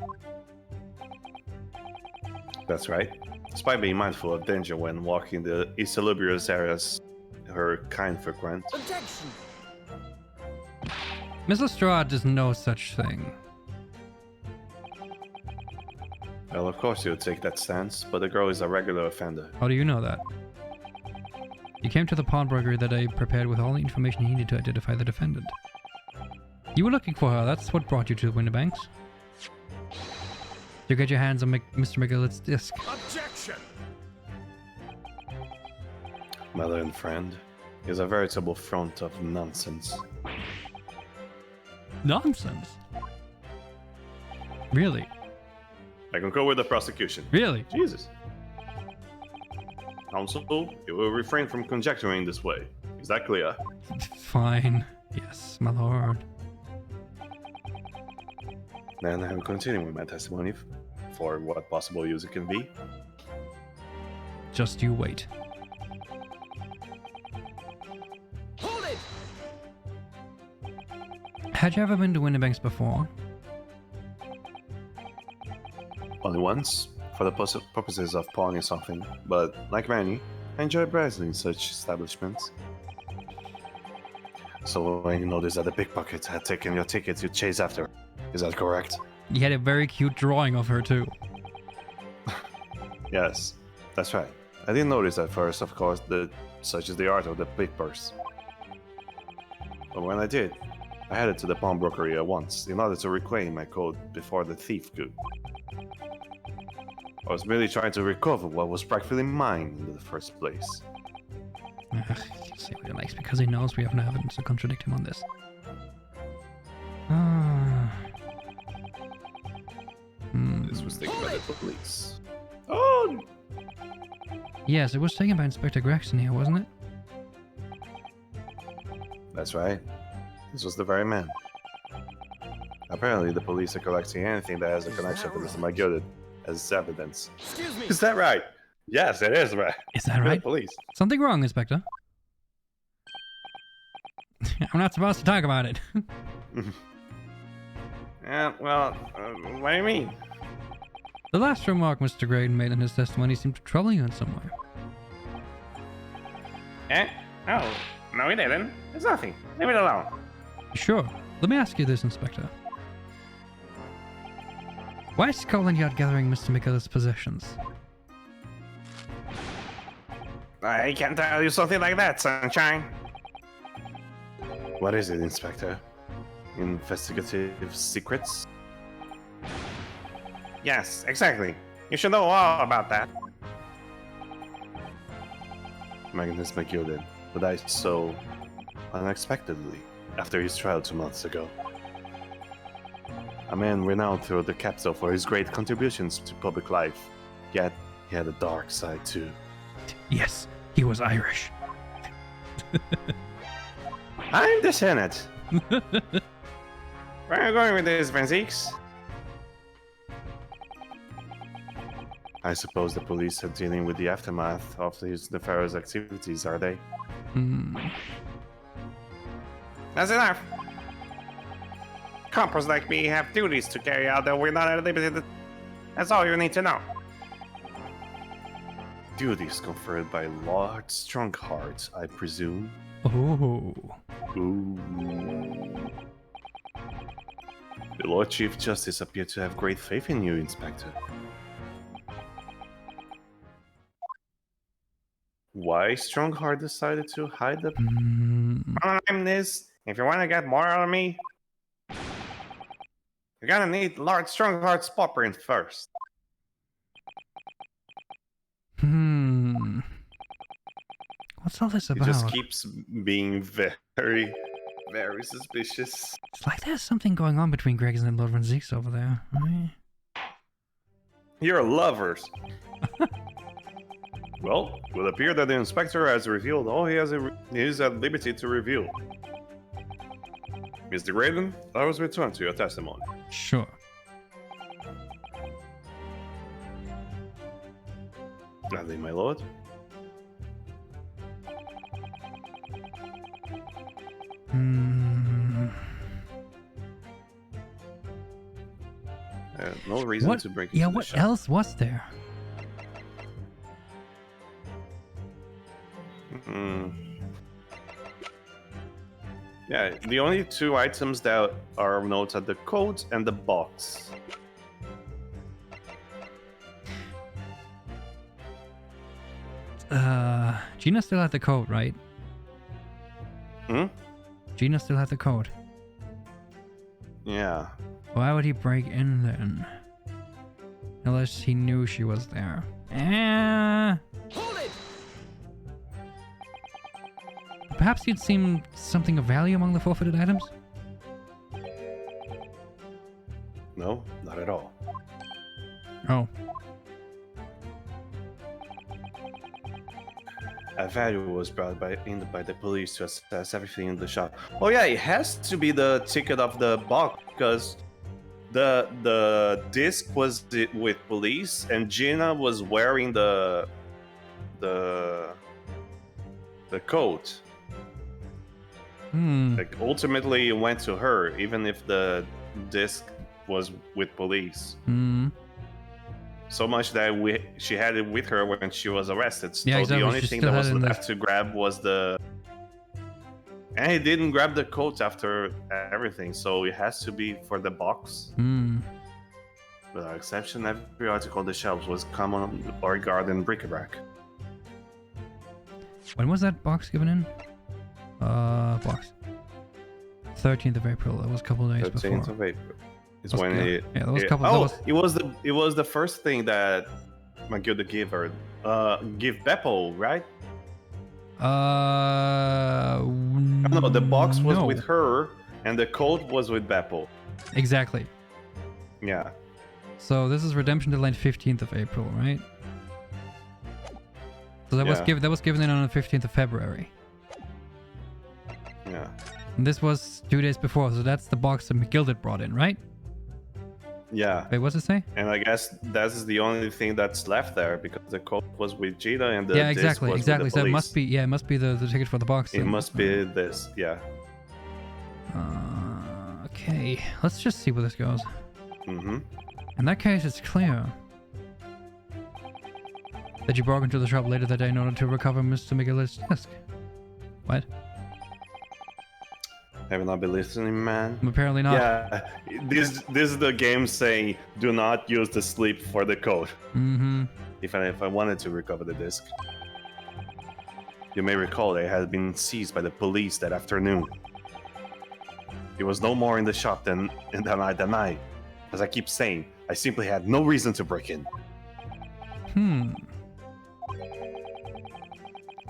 That's right. Despite being mindful of danger when walking the insalubrious areas her kind frequent. Objection! Miss Lestrade does no such thing. Well, of course you would take that stance, but the girl is a regular offender. How do you know that? You came to the pawnbroker that I prepared with all the information you needed to identify the defendant. You were looking for her, that's what brought you to Winterbanks. You get your hands on Mr. McGillet's disc. Objection! My learned friend is a veritable front of nonsense. Nonsense? Really? I concur with the prosecution. Really? Jesus. Counsel, you will refrain from conjecturing this way. Is that clear? Fine. Yes, my lord. Then I will continue with my testimony for what possible use it can be. Just you wait. Hold it! Had you ever been to Winterbanks before? Only once, for the purposes of pawning something, but like many, I enjoy browsing in such establishments. So when you notice that the pickpocket had taken your ticket, you chase after her. Is that correct? You had a very cute drawing of her too. Yes, that's right. I didn't notice at first, of course, that such is the art of the pick purse. But when I did, I headed to the pawnbrokery at once in order to reclaim my coat before the thief could. I was merely trying to recover what was practically mine in the first place. Ugh, he'll say what he likes because he knows we have no evidence to contradict him on this. This was taken by the police. Oh! Yes, it was taken by Inspector Gregson here, wasn't it? That's right. This was the very man. Apparently, the police are collecting anything that has a connection to Mr. McGilded as evidence. Excuse me! Is that right? Yes, it is right. Is that right? The police. Something wrong, Inspector. I'm not supposed to talk about it. Well, what do you mean? The last remark Mr. Graydon made in his testimony seemed to trouble you in some way. Oh, no, he didn't. It's nothing. Leave it alone. Sure. Let me ask you this, Inspector. Why is Scotland Yard gathering Mr. McGillet's possessions? I can't tell you something like that, sunshine. What is it, Inspector? investigative secrets? Yes, exactly. You should know all about that. Magnus McGilden, who died so unexpectedly after his trial 2 months ago. A man renowned throughout the capital for his great contributions to public life, yet he had a dark side too. Yes, he was Irish. I'm the Senate. Where are you going with this, Benziques? I suppose the police are dealing with the aftermath of his nefarious activities, are they? That's enough. Coppers like me have duties to carry out that we're not at liberty to... That's all you need to know. Duties conferred by Lord Strongheart, I presume. Oh. Ooh. The Lord Chief Justice appeared to have great faith in you, Inspector. Why Strongheart decided to hide the... I'm this. If you want to get more out of me, you're gonna need Lord Strongheart's paw print first. What's all this He about? just keeps being very, very suspicious. It's like there's something going on between Gregson and Lord Van Zeeks over there, right? You're lovers. Well, it would appear that the inspector has revealed all he is at liberty to reveal. Mr. Graydon, I was return to your testimony. Sure. Gladly, my lord. No reason What? to break Yeah, into the what shop. else was there? Yeah, the only two items that are notes are the coat and the box. Gina still had the code, right? Gina still had the code. Yeah. Why would he break in then? Unless he knew she was there. Hold it! Perhaps he'd seen something of value among the forfeited items? No, not at all. Oh. A value was brought in by the police to assess everything in the shop. Oh yeah, it has to be the ticket of the box because the disc was with police and Gina was wearing the coat. Like ultimately it went to her, even if the disc was with police. So much that she had it with her when she was arrested. So Yeah, exactly. the only She thing still that had was it in left to grab was the... And he didn't grab the coat after everything, so it has to be for the box. Without exception, every article on the shelves was common or garden bric-a-brac. When was that box given in? Box. 13th of April. That was a couple of days 13th before. of April is Was- when yeah. it... Yeah, that was a couple. Oh, That was, it was the first thing that Magilda gave her. Give Beppo, right? No, the box was no. with her, and the coat was with Beppo. Exactly. Yeah. So this is redemption deadline 15th of April, right? So that was Yeah. given in on the 15th of February. Yeah. And this was 2 days before, so that's the box that McGilded brought in, right? Yeah. Wait, what's it say? And I guess that's the only thing that's left there because the coat was with Gina and the Yeah, disc exactly, was exactly. with the So it police. must be, yeah, it must be the ticket for the box. It then. must be this, yeah. Okay, let's just see where this goes. Mm-hmm. In that case, it's clear that you broke into the shop later that day in order to recover Mr. McGillet's disc. What? Have you not been listening, man? Apparently not. Yeah. This is the game saying do not use the sleep for the code. If I wanted to recover the disc. You may recall that it had been seized by the police that afternoon. He was no more in the shop than I deny. As I keep saying, I simply had no reason to break in.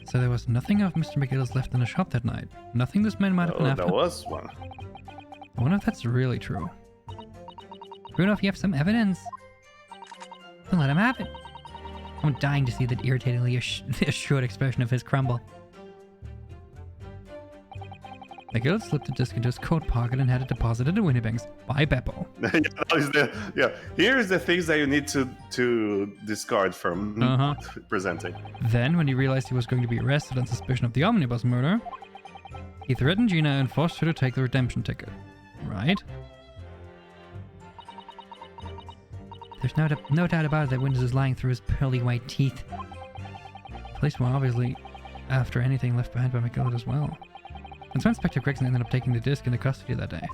So there was nothing of Mr. McGillis left in the shop that night. Nothing this man might have been after. There was one. I wonder if that's really true. Bruno, if you have some evidence, then let him have it. I'm dying to see that irritatingly assured expression of his crumble. McGillis slipped the disc into his coat pocket and had it deposited in Winniebank's by Beppo. Here's the things that you need to discard from presenting. Then, when he realized he was going to be arrested on suspicion of the Omnibus murder, he threatened Gina and forced her to take the redemption ticket. Right? There's no doubt about it that Windows is lying through his pearly white teeth. Police were obviously after anything left behind by McGillis as well. And so Inspector Gregson ended up taking the disc into custody that day.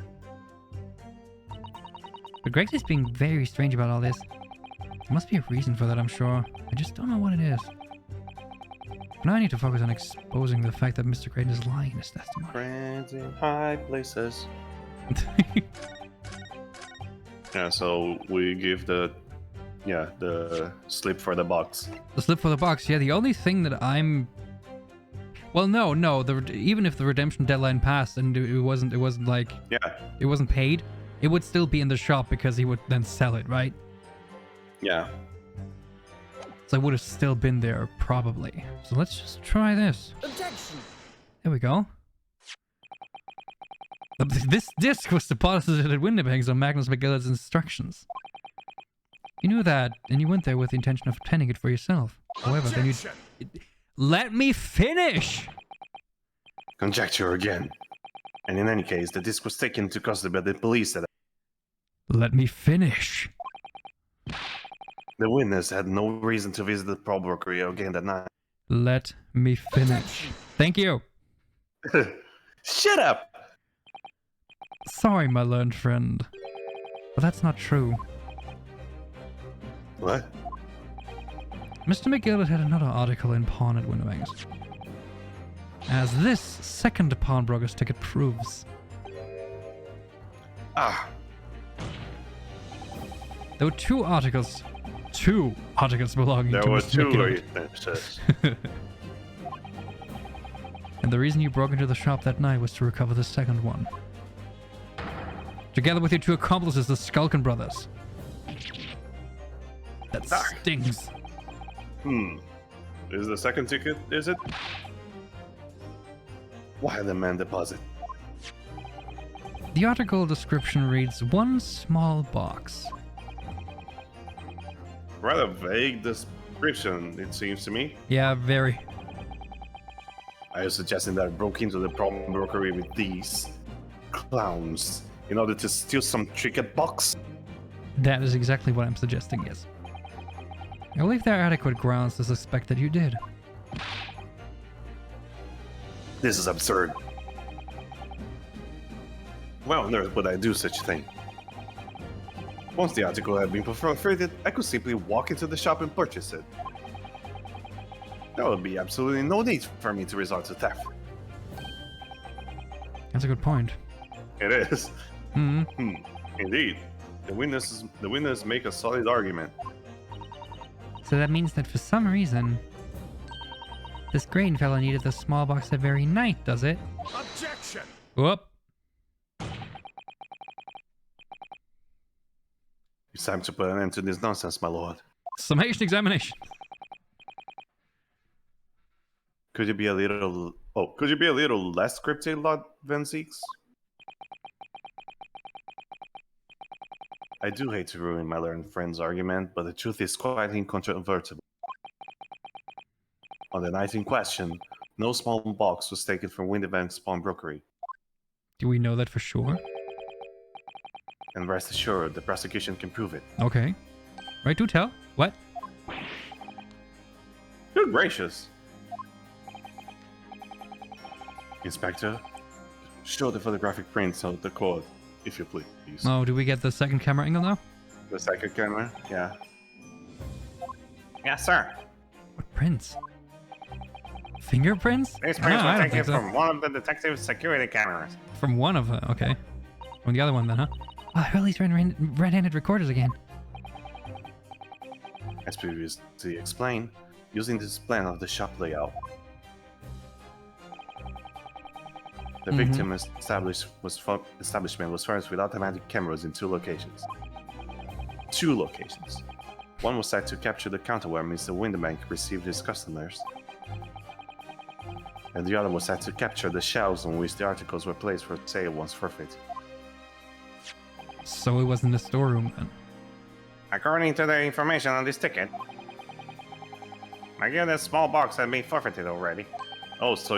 But Gregson's being very strange about all this. There must be a reason for that, I'm sure. I just don't know what it is. But now I need to focus on exposing the fact that Mr. Graydon is lying in his testimony. Friends in high places. Yeah, so we give the slip for the box. The slip for the box, yeah. The only thing that I'm... Well, no. Even if the redemption deadline passed and it wasn't like... Yeah. It wasn't paid, it would still be in the shop because he would then sell it, right? Yeah. So it would have still been there, probably. So let's just try this. Objection! There we go. This disc was deposited at Windibanks on Magnus McGillis' instructions. You knew that, and you went there with the intention of obtaining it for yourself. However, then you... Let me finish! Conjecture again. And in any case, the disc was taken to custody by the police. Let me finish. The witness had no reason to visit the pawnbroker again that night. Let me finish. Thank you. Shut up! Sorry, my learned friend. But that's not true. What? Mr. McGillis had another article in Pawn at Windibanks. As this second pawnbroker's ticket proves. Ah. There were two articles belonging to Mr. McGillis. And the reason you broke into the shop that night was to recover the second one. Together with your two accomplices, the Skulkin brothers. That stings. Is the second ticket, is it? Why the man deposit? The article description reads, one small box. Rather vague description, it seems to me. Yeah, very. Are you suggesting that I broke into the pawnbroker with these clowns in order to steal some trinket box? That is exactly what I'm suggesting, yes. I believe there are adequate grounds to suspect that you did. This is absurd. Why on earth would I do such a thing? Once the article had been perfected, I could simply walk into the shop and purchase it. There would be absolutely no need for me to resort to theft. That's a good point. It is. Indeed. The witnesses make a solid argument. So that means that for some reason, this Graydon fellow needed the small box that very night, does it? Objection! Whoop. It's time to put an end to this nonsense, my lord. Summation examination. Could you be a little less cryptic, Lord Van Zeeks? I do hate to ruin my learned friend's argument, but the truth is quite incontrovertible. On the night in question, no small box was taken from Windibank's pawnbrokery. Do we know that for sure? And rest assured, the prosecution can prove it. Okay. Right, do tell. What? Good gracious. Inspector, show the photographic prints of the code, if you please. Oh, do we get the second camera angle now? The second camera? Yeah. Yes, sir. What prints? Fingerprints? These prints I were don't taken think so. from one of the detective's security cameras. From one of them, okay. From the other one then, huh? Oh, Hurley's red-handed recorders again. As previously explained, using this plan of the shop layout, the victim establishment was furnished with automatic cameras in 2 locations. 2 locations. One was set to capture the counter where Mr. Winterbank received his customers, and the other was set to capture the shelves on which the articles were placed for sale once forfeit. So it was in the storeroom then. According to the information on this ticket, I guess this small box had been forfeited already. Oh, so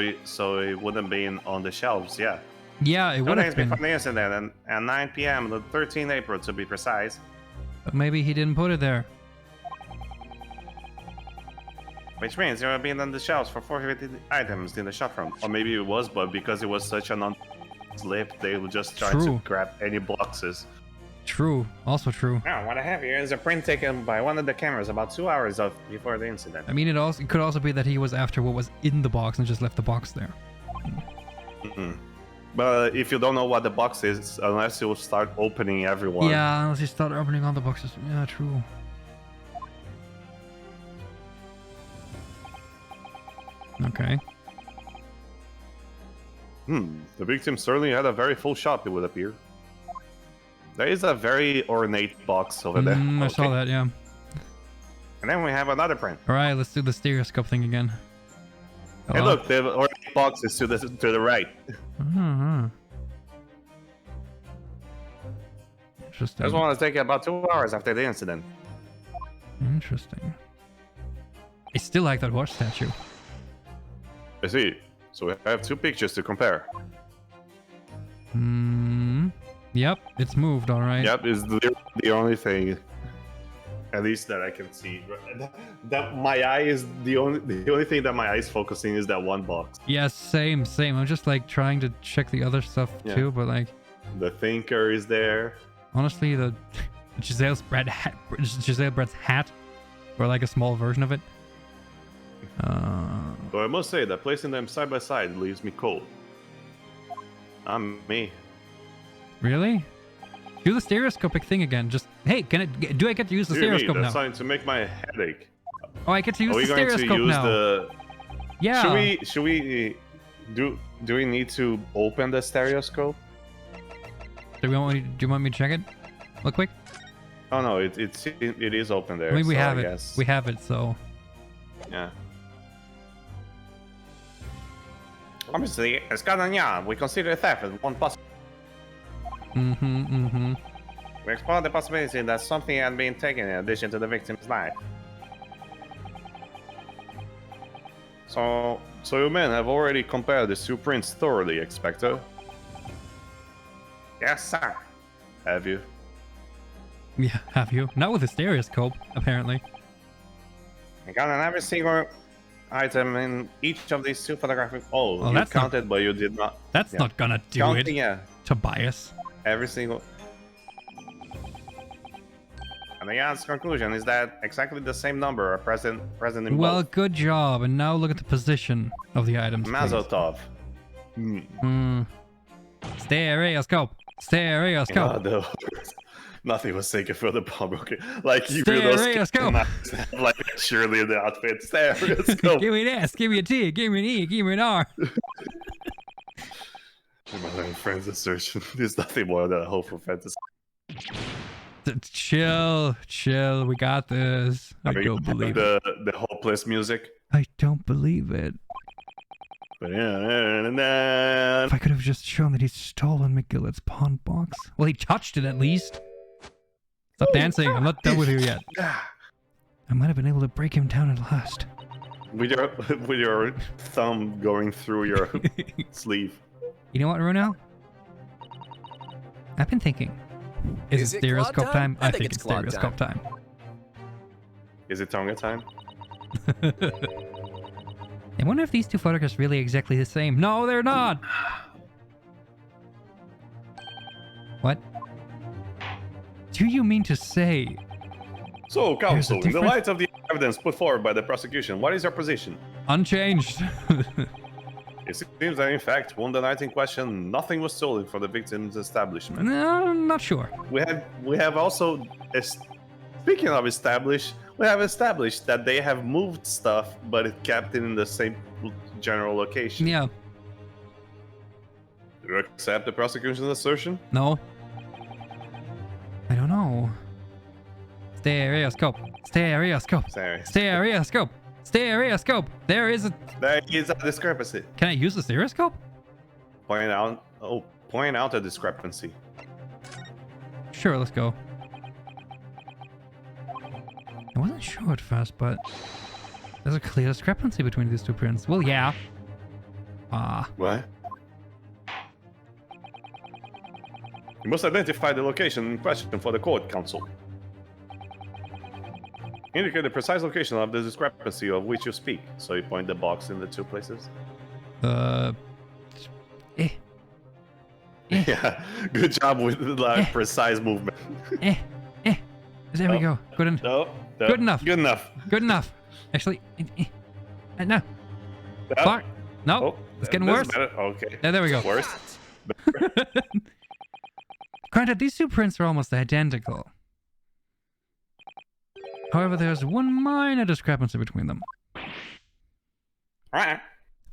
it wouldn't be on the shelves, yeah. Yeah, it 2 would days have been. before the incident, and at 9 p.m., the 13th April to be precise. But maybe he didn't put it there. Which means it would be on the shelves for forfeited items in the shop front. Or maybe it was, but because it was such a non-slip, they would just try True. to grab any boxes. True. Also true. Now, what I have here is a print taken by one of the cameras about 2 hours before the incident. I mean, it could also be that he was after what was in the box and just left the box there. But if you don't know what the box is, unless you start opening everyone. Yeah, unless you start opening all the boxes. Yeah, true. Okay. The victim certainly had a very full shop, it would appear. There is a very ornate box over there. I saw that, yeah. And then we have another print. Alright, let's do the stereoscope thing again. Hey, look, the ornate box is to the right. Interesting. This one was taken about 2 hours after the incident. Interesting. I still like that watch statue. I see. So we have 2 pictures to compare. Yep, it's moved, alright. Yep, is the only thing, at least that I can see. That my eye is the only thing that my eye is focusing is that one box. Yeah, same. I'm just like trying to check the other stuff too, but like the thinker is there. Honestly, the Giselle Brett's hat, or like a small version of it. But I must say that placing them side by side leaves me cold. I'm me. Really? Do the stereoscopic thing again. Just hey, do I get to use the stereoscope That's now? starting to make my headache. Oh, I get to use Are we the going stereoscope to use now. the? Yeah. Should we do we need to open the stereoscope? Do you want me to check it? Real quick. Oh no, it is open there. I mean, we so have I it. guess. We have it. So. Yeah. Obviously, as Scotland, we consider theft as one possible. We explore the possibility that something had been taken in addition to the victim's life. So you men have already compared the 2 prints thoroughly, Expecto? Yes, sir. Have you? Yeah, have you? Not with the stereoscope, apparently. I got on every single item in each of these 2 photographic. Oh, Well, you that's counted, but you did not. That's Yeah. not gonna do Counting, it, yeah. Tobias. Every single. And the yard's conclusion is that exactly the same number are present in Well, both. good job. And now look at the position of the items. please. Mazotov. Stereoscope. Stereoscope. No, nothing was taken for the pawnbroker. Like you hear those Stereoscope. like surely in the outfit. Stereoscope. Give me an S, give me a T, give me an E, give me an R. My friend's assertion is nothing more than a hopeful fantasy. Chill. We got this. I don't believe it. The hopeless music. I don't believe it. If I could have just shown that he's stolen McGillet's pawn box. Well, he touched it at least. Stop dancing. I'm not done with you yet. I might have been able to break him down at last. With your thumb going through your sleeve. You know what, Runel? I've been thinking. Is it stereoscope Claude time? time? I think it's Claude stereoscope time. Is it Tonga time? I wonder if these 2 photographs really exactly the same. No, they're not! What? Do you mean to say... So, counsel, in the difference? light of the evidence put forward by the prosecution, what is your position? Unchanged. It seems that, in fact, on the night in question, nothing was stolen from the victim's establishment. No, not sure. We have also, speaking of established, we have established that they have moved stuff, but it kept it in the same general location. Yeah. Do you accept the prosecution's assertion? No. I don't know. Stereoscope. Stereoscope. Sorry. Stereoscope. Stereoscope. There is a... There is a discrepancy. Can I use the stereoscope? Point out a discrepancy. Sure, let's go. I wasn't sure at first, but there's a clear discrepancy between these two prints. Well, yeah. What? You must identify the location in question for the court, counsel. Indicate the precise location of the discrepancy of which you speak. So you point the box in the two places. Yeah, good job with the precise movement. There we go. Good enough. No, Good enough. Good enough. Good enough. Actually, no. Fuck. No. Oh, it's getting this worse. is better. Okay. Yeah, there we go. Worse. Granted, these two prints are almost identical. However, there's one minor discrepancy between them. Alright.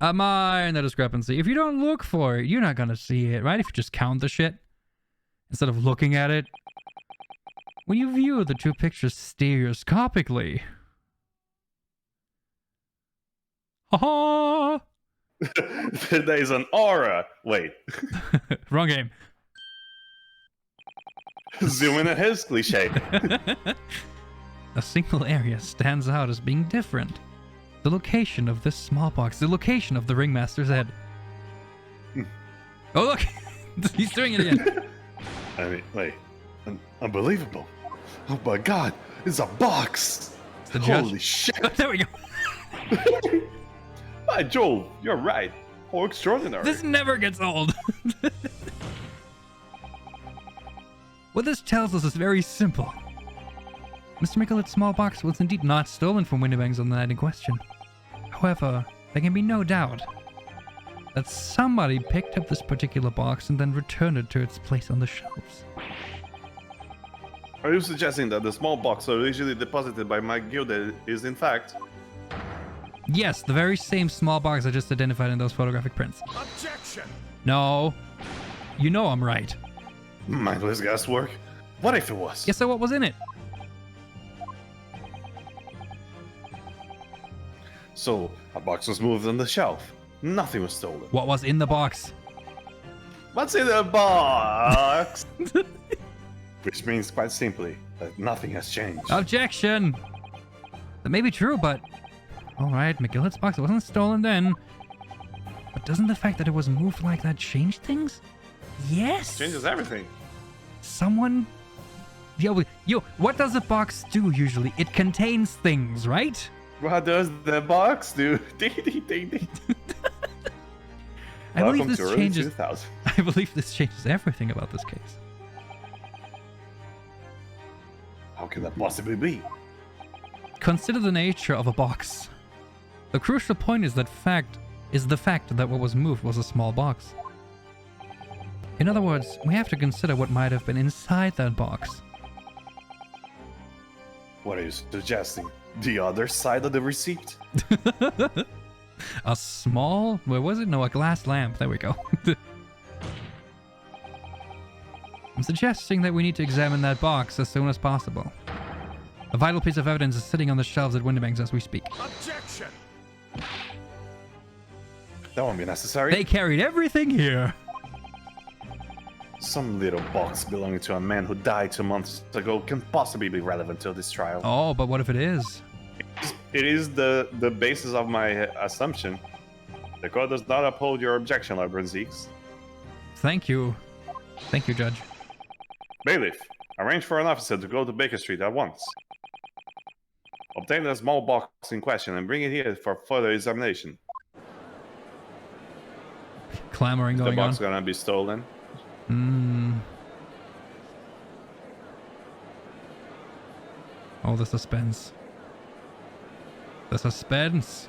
A minor discrepancy. If you don't look for it, you're not gonna see it, right? If you just count the shit instead of looking at it. When you view the two pictures stereoscopically. Ha There is an aura. Wait. Wrong game. Zoom in at his cliche. A single area stands out as being different. The location of this small box, the location of the ringmaster's head. Oh look! He's doing it again. I mean, wait. Unbelievable. Oh my god, it's a box! The judge. Holy shit! There we go. By Jove, you're right. How extraordinary. This never gets old. What this tells us is very simple. Mr. Mickelet's small box was indeed not stolen from Windibangs on the night in question. However, there can be no doubt that somebody picked up this particular box and then returned it to its place on the shelves. Are you suggesting that the small box originally deposited by Mike Gilda is in fact... Yes, the very same small box I just identified in those photographic prints. Objection! No. You know I'm right. Mindless guesswork? What if it was? Yes, so what was in it? So, a box was moved on the shelf. Nothing was stolen. What was in the box? What's in the box? Which means, quite simply, that nothing has changed. Objection! That may be true, but... Alright, McGillet's box wasn't stolen then. But doesn't the fact that it was moved like that change things? Yes! Changes everything. Someone... Yo, what does a box do usually? It contains things, right? What does the box do? Ding, ding, ding, ding. I believe Welcome to this early changes... 2000. I believe this changes everything about this case. How can that possibly be? Consider the nature of a box. The crucial point is the fact that what was moved was a small box. In other words, we have to consider what might have been inside that box. What are you suggesting? The other side of the receipt? A small... Where was it? No, a glass lamp. There we go. I'm suggesting that we need to examine that box as soon as possible. A vital piece of evidence is sitting on the shelves at Windibangs as we speak. Objection! That won't be necessary. They carried everything here. Some little box belonging to a man who died 2 months ago can possibly be relevant to this trial. Oh, but what if it is? It is the basis of my assumption. The court does not uphold your objection, Lord Bronzeeks. Thank you. Thank you, Judge. Bailiff, arrange for an officer to go to Baker Street at once. Obtain the small box in question and bring it here for further examination. Clamoring The going box on. gonna be stolen. Oh, the suspense. The suspense.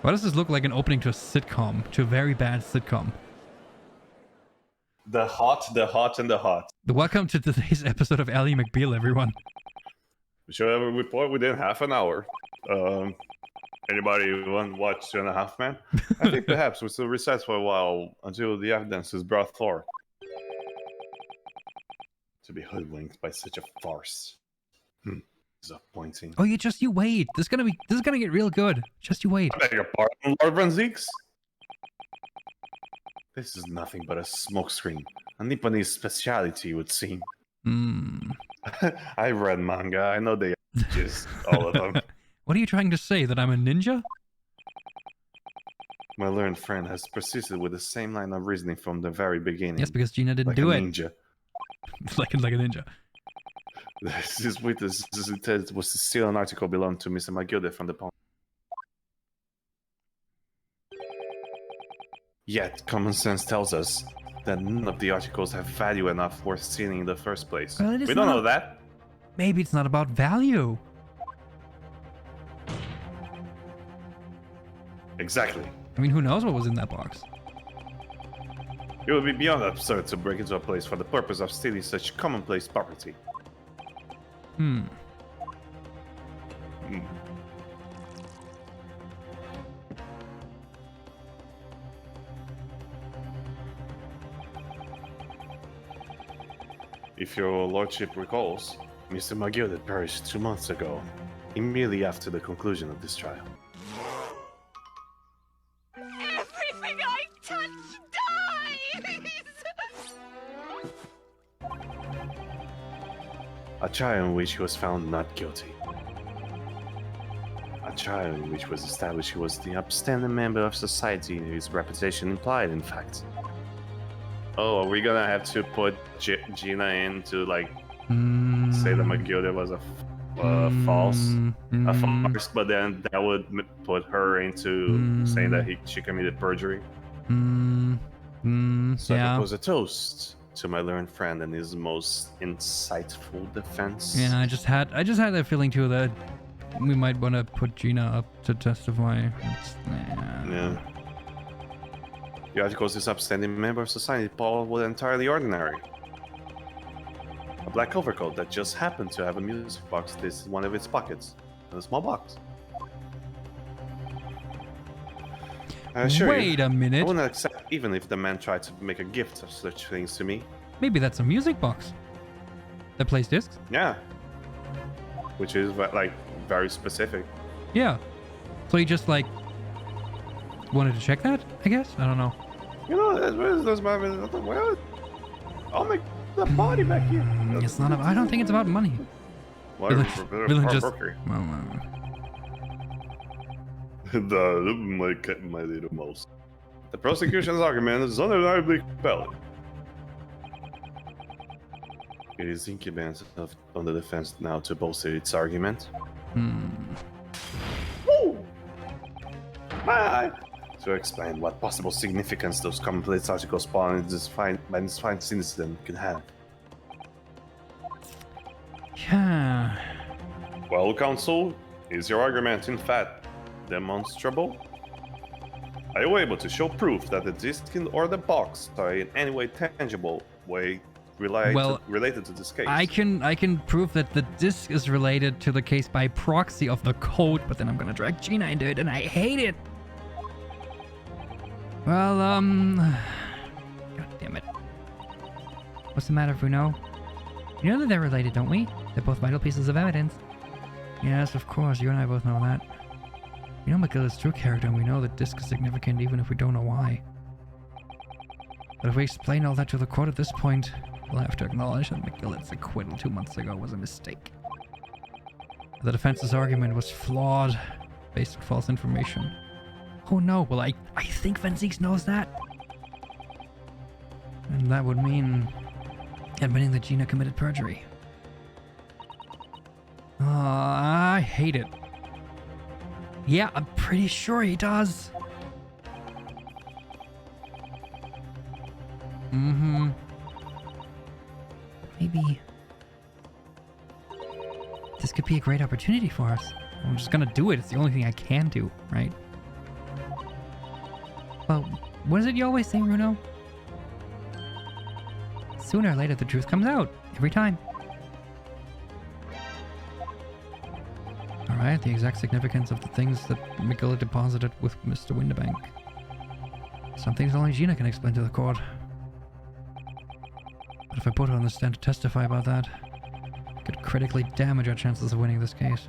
Why does this look like an opening to a sitcom? To a very bad sitcom. The hot, and the hot. Welcome to today's episode of Ally McBeal, everyone. We should have a report within half an hour. Anybody want to watch 2.5 Men? I think perhaps we should recess for a while until the evidence is brought forth. To be hoodwinked by such a farce. Disappointing. Oh, you wait. This is gonna get real good. Just you wait. I beg your pardon, Lord Van Zeeks? This is nothing but a smokescreen. A Nipponese speciality, it would seem. I read manga. I know they just all of them. What are you trying to say? That I'm a ninja? My learned friend has persisted with the same line of reasoning from the very beginning. Yes, because Gina didn't like do a it. Ninja. like a ninja. This witness was to steal an article belonging to Mr. McGilder from the pawn. Yet, common sense tells us that none of the articles have value enough worth stealing in the first place. Well, We don't know that. Maybe it's not about value. Exactly. I mean, who knows what was in that box? It would be beyond absurd to break into a place for the purpose of stealing such commonplace property. If your lordship recalls, Mr. McGill perished 2 months ago, immediately after the conclusion of this trial. Everything I touch dies! A trial in which he was found not guilty. A trial in which was established he was the upstanding member of society his reputation implied, in fact. Oh, are we gonna have to put Gina in to, like, say that McGilder was a false, but then that would put her into saying that she committed perjury? So yeah. it was a toast to my learned friend and his most insightful defense. Yeah, I just had that feeling too that we might want to put Gina up to testify. Yeah. The article's this upstanding member of society, Paul, was entirely ordinary. A black overcoat that just happened to have a music box this in one of its pockets. In a small box. I assure you, Wait a minute. I wouldn't accept even if the man tried to make a gift of such things to me. Maybe that's a music box that plays discs. Yeah. Which is, like, very specific. Yeah. So he just, like, wanted to check that, I guess? I don't know. You know, there's my... Well, I'll make the body back here. It's not. I don't think it's about money. Villain just. My little mouse. The prosecution's argument is undeniably compelling. It is incumbent on the defense now to bolster its argument. Woo! My eye! To explain what possible significance those commonplace articles spawned in this fine incident could have. Yeah. Well, counsel, is your argument in fact demonstrable? Are you able to show proof that the disc or the box are in any way tangible way related to this case? I can prove that the disc is related to the case by proxy of the code, but then I'm gonna drag Gina into it, and I hate it. Well, God damn it. What's the matter, Bruno? You know that they're related, don't we? They're both vital pieces of evidence. Yes, of course. You and I both know that. You know McGill is true character, and we know that disc is significant even if we don't know why. But if we explain all that to the court at this point, we'll have to acknowledge that McGillet's acquittal 2 months ago was a mistake. The defense's argument was flawed, based on false information. Oh no, well I think Van Zeeks knows that. And that would mean admitting that Gina committed perjury. I hate it. Yeah, I'm pretty sure he does. Maybe this could be a great opportunity for us. I'm just gonna do it. It's the only thing I can do, right? Well, what is it you always say, Bruno? Sooner or later, the truth comes out. Every time. Alright, the exact significance of the things that McGill deposited with Mr. Winterbank. Some things only Gina can explain to the court. But if I put her on the stand to testify about that, it could critically damage our chances of winning this case.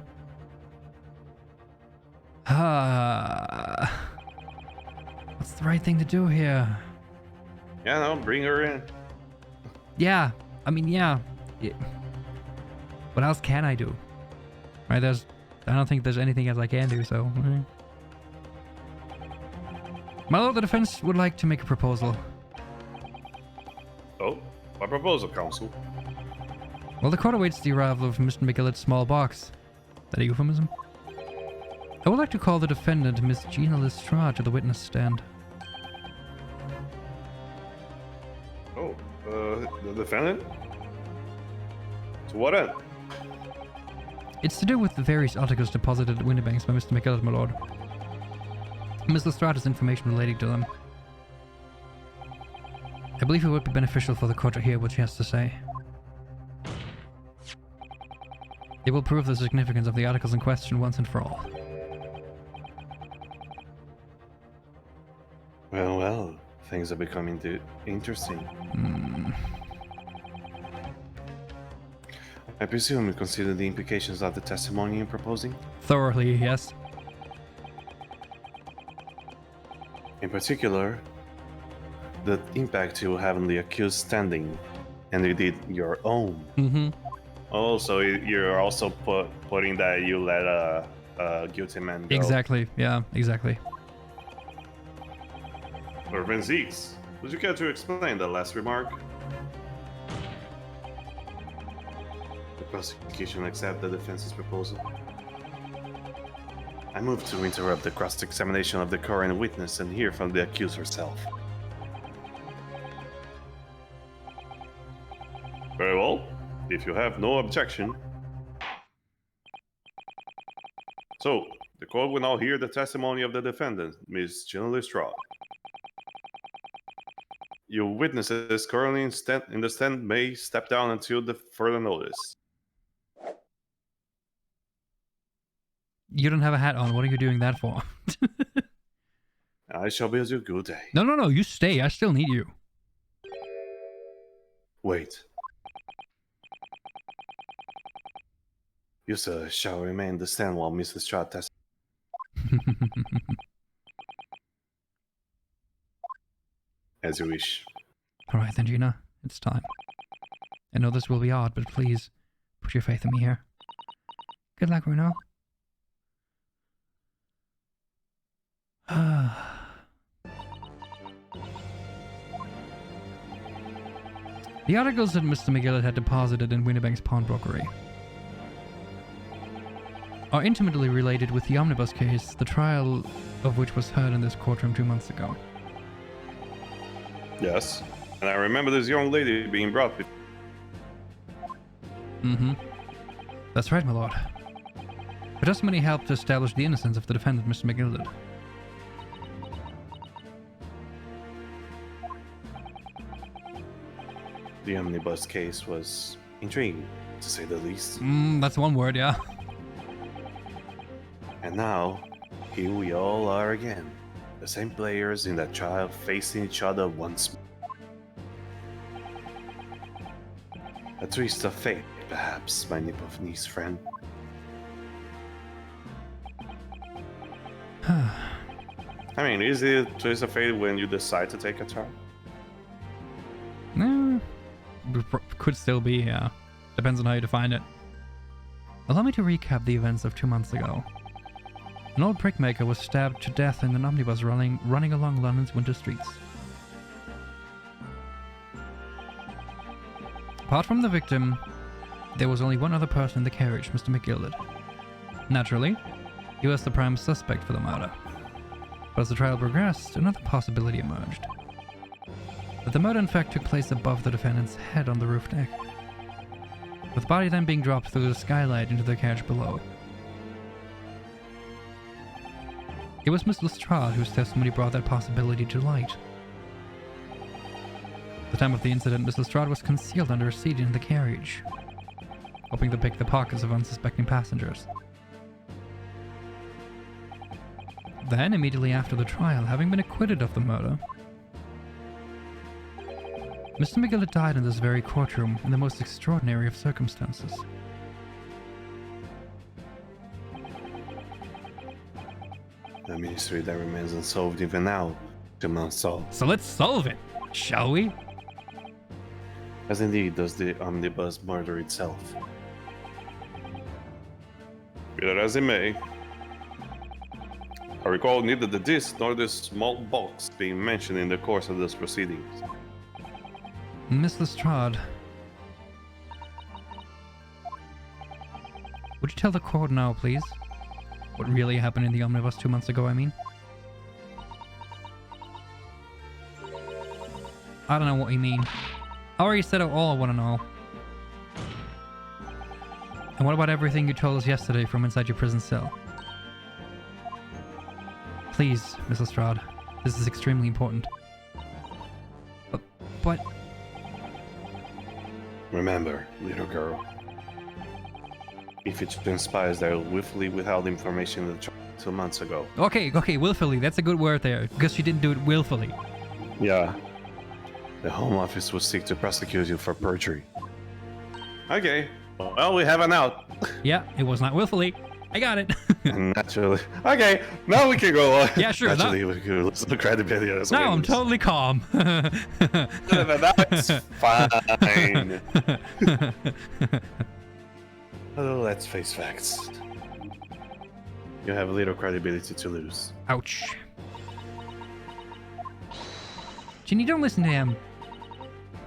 What's the right thing to do here? Yeah, no, bring her in. Yeah, I mean, yeah. What else can I do? Right, I don't think there's anything else I can do, so... My lord, the defense would like to make a proposal. Oh, my proposal, counsel. Well, the court awaits the arrival of Mr. McGillet's small box. That a euphemism? I would like to call the defendant, Miss Gina Lestrade, to the witness stand. Oh, the defendant? To what end? It's to do with the various articles deposited at Winterbanks by Mr. McGillet, my lord. Miss Lestrade has information relating to them. I believe it would be beneficial for the court to hear what she has to say. It will prove the significance of the articles in question once and for all. Well, things are becoming interesting. I presume you consider the implications of the testimony you're proposing? Thoroughly, yes. In particular, the impact you have on the accused standing, and indeed your own. Mm-hmm. Also, you're also putting that you let a guilty man go. Exactly, yeah, exactly. Irvin Zeeks, would you care to explain that last remark? The prosecution accept the defense's proposal. I move to interrupt the cross-examination of the current witness and hear from the accused herself. Very well. If you have no objection. So, the court will now hear the testimony of the defendant, Miss Gina Lestrade. Your witnesses currently in the stand may step down until the further notice. You don't have a hat on. What are you doing that for? I shall bid you good day. No. You stay. I still need you. Wait. You, sir, shall remain in the stand while Miss Lestrade testifies. As you wish. Alright then, Gina. It's time. I know this will be odd, but please, put your faith in me here. Good luck, Bruno. The articles that Mr. McGillet had deposited in Winterbank's pawnbrokery are intimately related with the Omnibus case, the trial of which was heard in this courtroom 2 months ago. Yes, and I remember this young lady being brought before. Mm-hmm. That's right, my lord. Her testimony helped to establish the innocence of the defendant, Mr. McGillet. The Omnibus case was intriguing, to say the least. That's one word, yeah. And now, here we all are again. The same players in that trial facing each other once more. A twist of fate, perhaps, my Nipponese friend. I mean, is it a twist of fate when you decide to take a turn? Could still be, yeah. Depends on how you define it. Allow me to recap the events of 2 months ago. An old brickmaker was stabbed to death in an omnibus running along London's winter streets. Apart from the victim, there was only one other person in the carriage, Mr. McGillet. Naturally, he was the prime suspect for the murder. But as the trial progressed, another possibility emerged. That the murder in fact took place above the defendant's head on the roof deck, with the body then being dropped through the skylight into the carriage below. It was Miss Lestrade whose testimony brought that possibility to light. At the time of the incident, Miss Lestrade was concealed under a seat in the carriage, hoping to pick the pockets of unsuspecting passengers. Then, immediately after the trial, having been acquitted of the murder, Mr. McGillet died in this very courtroom in the most extraordinary of circumstances. A mystery that remains unsolved even now, 2 months old. So let's solve it, shall we? As indeed does the Omnibus murder itself. Be that as it may, I recall neither the disc nor this small box being mentioned in the course of those proceedings. Miss Lestrade, would you tell the court now, please? What really happened in the Omnibus 2 months ago, I mean? I don't know what you mean. I already said it all I want to know. And what about everything you told us yesterday from inside your prison cell? Please, Miss Lestrade, this is extremely important. But... Remember, little girl, if it transpires that I willfully withheld information in the trial 2 months ago. Okay, willfully, that's a good word there, because she didn't do it willfully. Yeah. The Home Office will seek to prosecute you for perjury. Okay. Well, we have an out. Yeah, it was not willfully. I got it. Naturally. Okay, now we can go on. Yeah, sure. Naturally, we can listen to credibility. Now I'm totally calm. That's fine. Oh, let's face facts. You have little credibility to lose. Ouch. Ginny, don't listen to him.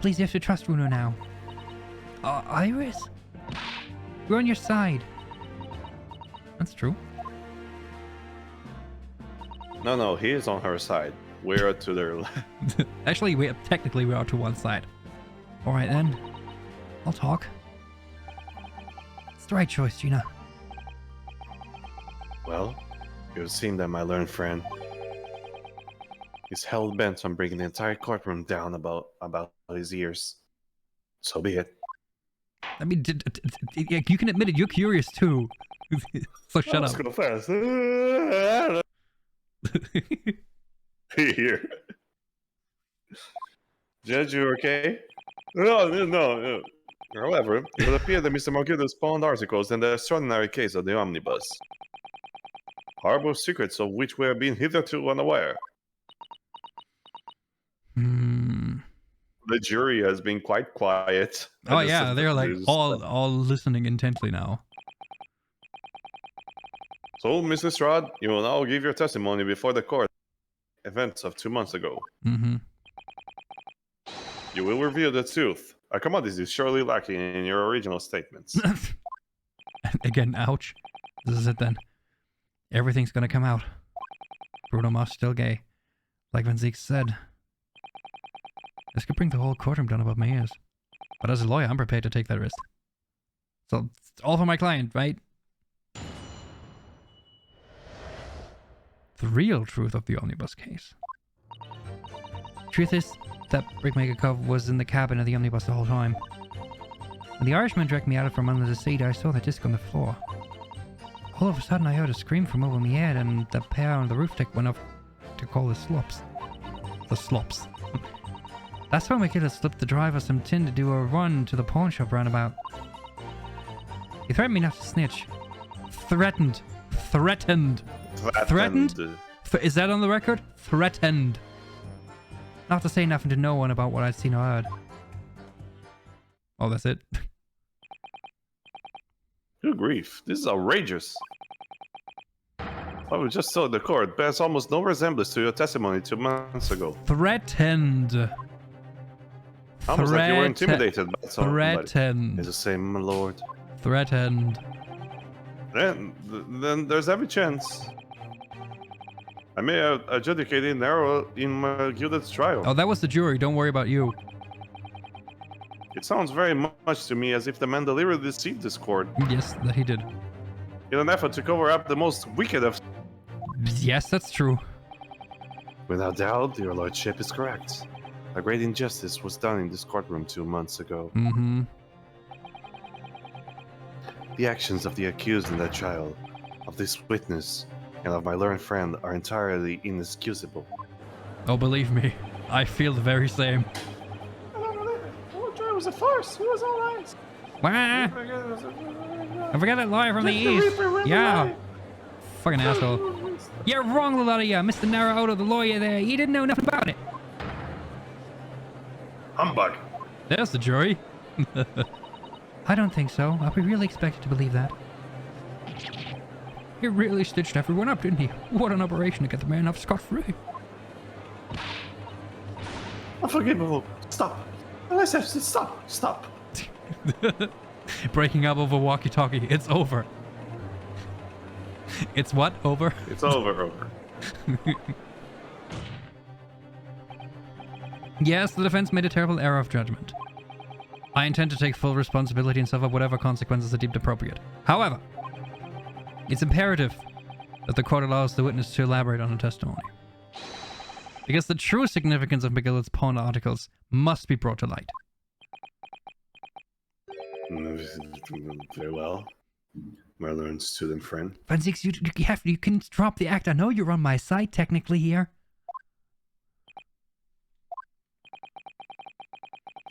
Please, you have to trust Bruno now. Iris? We're on your side. That's true. No, he is on her side. We're to their left. Actually, technically we are to one side. Alright then. I'll talk. It's the right choice, Gina. Well, you've seen that my learned friend is hell-bent on bringing the entire courtroom down about his ears. So be it. I mean, you can admit it, you're curious too. So shut Let's up. go fast. Here. Judge, you okay? No. However, it would appear that Mr. Morgillo spawned articles in the extraordinary case of the Omnibus. Horrible secrets of which we have been hitherto unaware. The jury has been quite quiet. Oh yeah, they're like all listening intently now. So, Mr. Strad, you will now give your testimony before the court. Events of 2 months ago. Mm-hmm. You will reveal the truth. A commodity is surely lacking in your original statements. Again, ouch. This is it then. Everything's gonna come out. Bruno Mars still gay. Like Van Zeke said. This could bring the whole courtroom down above my ears. But as a lawyer, I'm prepared to take that risk. So, it's all for my client, right? The real truth of the Omnibus case. Truth is, that Brickmaker Cove was in the cabin of the Omnibus the whole time. When the Irishman dragged me out from under the seat, I saw the disc on the floor. All of a sudden, I heard a scream from over my head, and the pair on the roof deck went off to call the slops. The slops. That's how McGillis slipped the driver some tin to do a run to the pawn shop roundabout. He threatened me not to snitch. Threatened. Is that on the record? Threatened. Not to say nothing to no one about what I'd seen or heard. Oh, that's it? Good grief, this is outrageous. What we just saw in the court bears almost no resemblance to your testimony 2 months ago. Threatened. Almost like you were intimidated by somebody. Threatened. It's the same, my lord. Threatened. Then there's every chance I may adjudicate an error in my gilded trial. Oh, that was the jury. Don't worry about you. It sounds very much to me as if the man deliberately deceived this court Yes, that he did. in an effort to cover up the most wicked of... Yes, that's true. Without doubt, your lordship is correct. A great injustice was done in this courtroom 2 months ago. Mm-hmm. The actions of the accused in that trial, of this witness, and of my learned friend are entirely inexcusable. Oh, believe me, I feel the very same. I don't believe it. The whole trial was a farce. It was all lies. Wah! I forgot that lawyer from the east. Yeah. Fucking asshole. You're wrong, a lot of ya. Mr. Naruto, the lawyer there. He didn't know nothing about it. Humbug. There's the jury. I don't think so. Are we really expected to believe that? He really stitched everyone up, didn't he? What an operation to get the man off scot-free. Unforgivable. Stop. I said stop. Stop. Breaking up over walkie-talkie. It's over. It's what? Over? It's over. Yes, the defense made a terrible error of judgment. I intend to take full responsibility and suffer whatever consequences are deemed appropriate. However, it's imperative that the court allows the witness to elaborate on the testimony. Because the true significance of McGillicud's porn articles must be brought to light. Very well. My learned student friend. Franzix, you can drop the act. I know you're on my side technically here.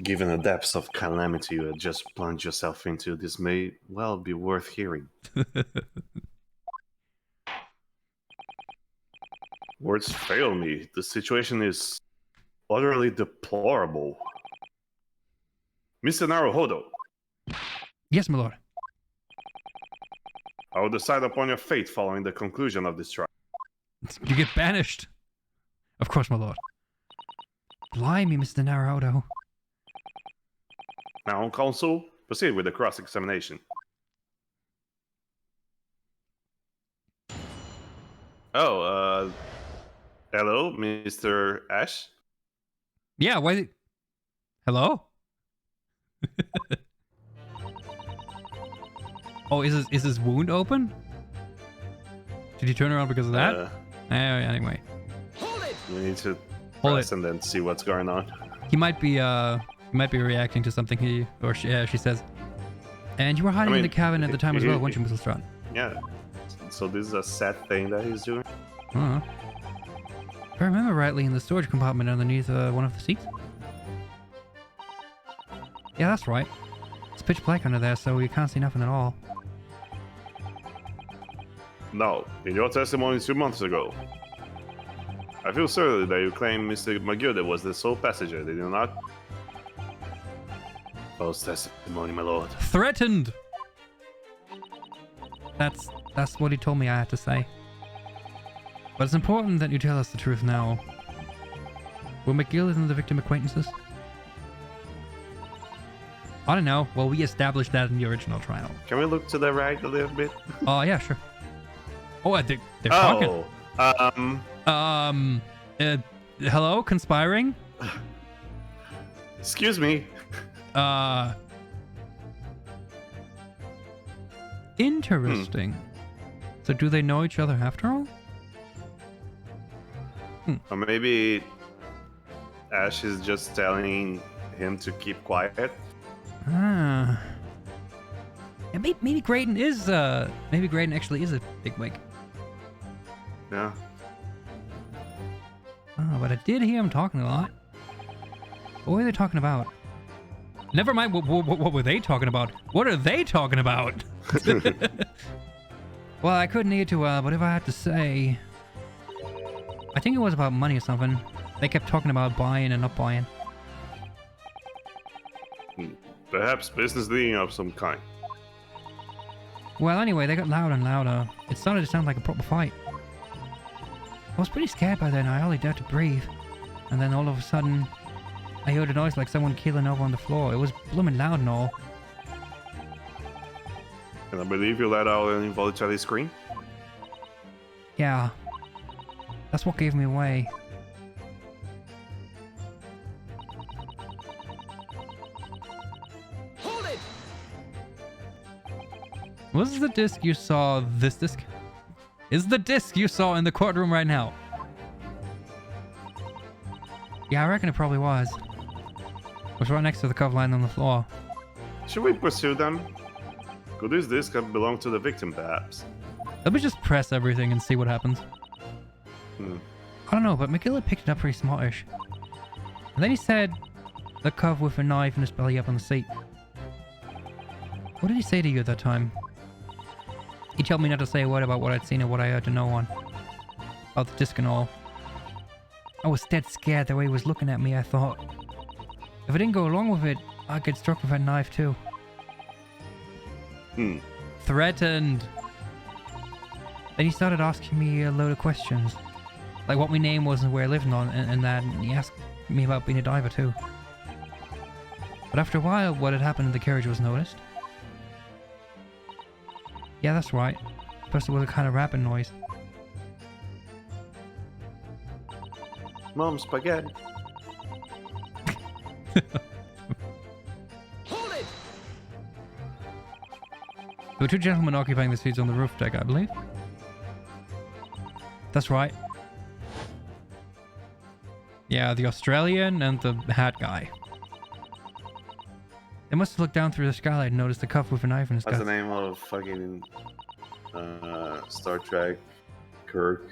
Given the depths of calamity you had just plunged yourself into, this may well be worth hearing. Words fail me. The situation is utterly deplorable. Mr. Naruhodo. Yes, my lord. I will decide upon your fate following the conclusion of this trial. You get banished. Of course, my lord. Blimey, Mr. Naruto. Now, counsel, proceed with the cross-examination. Oh, hello, Mr. Ash? Yeah, why? Hello? Oh, is his wound open? Did he turn around because of that? Anyway. We need to Hold press it. and then see what's going on. He might be reacting to something she says. And you were hiding in the cabin at the time as well, weren't you, Mrs. Strahd? Yeah. So this is a sad thing that he's doing? If I remember rightly, in the storage compartment underneath one of the seats? Yeah, that's right. It's pitch black under there, so you can't see nothing at all. No, in your testimony 2 months ago, I feel certain that you claim Mr. McGillicud was the sole passenger, did you not? False testimony, my lord. Threatened! That's what he told me I had to say. But it's important that you tell us the truth now. Were McGillicud and the victim acquaintances? I don't know. Well, we established that in the original trial. Can we look to the right a little bit? Oh, yeah, sure. Oh, they're talking. Hello, conspiring? Excuse me. Interesting. So do they know each other after all? Or maybe Ash is just telling him to keep quiet. Yeah, maybe Graydon is, maybe Graydon actually is a bigwig. Yeah. Oh, but I did hear him talking a lot. What were they talking about? Never mind, what were they talking about? What are they talking about? Well, I couldn't need to, but if I had to say... I think it was about money or something. They kept talking about buying and not buying. Perhaps business dealing of some kind. Well, anyway, they got louder and louder. It started to sound like a proper fight. I was pretty scared by then. I hardly dared to breathe. And then all of a sudden, I heard a noise like someone keeling over on the floor. It was blooming loud and all. And I believe you let out an involuntary scream? Yeah. That's what gave me away. Hold it! Was the disc you saw this disc? is the disc you saw in the courtroom right now. Yeah, I reckon it probably was. It was right next to the cuff lying on the floor. Should we pursue them? Could this disc have belonged to the victim, perhaps? Let me just press everything and see what happens. I don't know, but McGill picked it up pretty smartish. And then he said the cuff with a knife in his belly up on the seat. What did he say to you at that time? He told me not to say a word about what I'd seen or what I heard to no one. About the disc and all. I was dead scared the way he was looking at me, I thought. If I didn't go along with it, I'd get struck with a knife too. Threatened. Then he started asking me a load of questions. Like what my name was and where I lived and that. And he asked me about being a diver too. But after a while, what had happened in the carriage was noticed. Yeah, that's right. Plus it was a kind of rapping noise. Mom, spaghetti. Hold it! There were two gentlemen occupying the seats on the roof deck, I believe. That's right. Yeah, the Australian and the hat guy. They must have looked down through the skylight and noticed the cuff with a knife in his That's gut. the name of fucking Star Trek Kirk.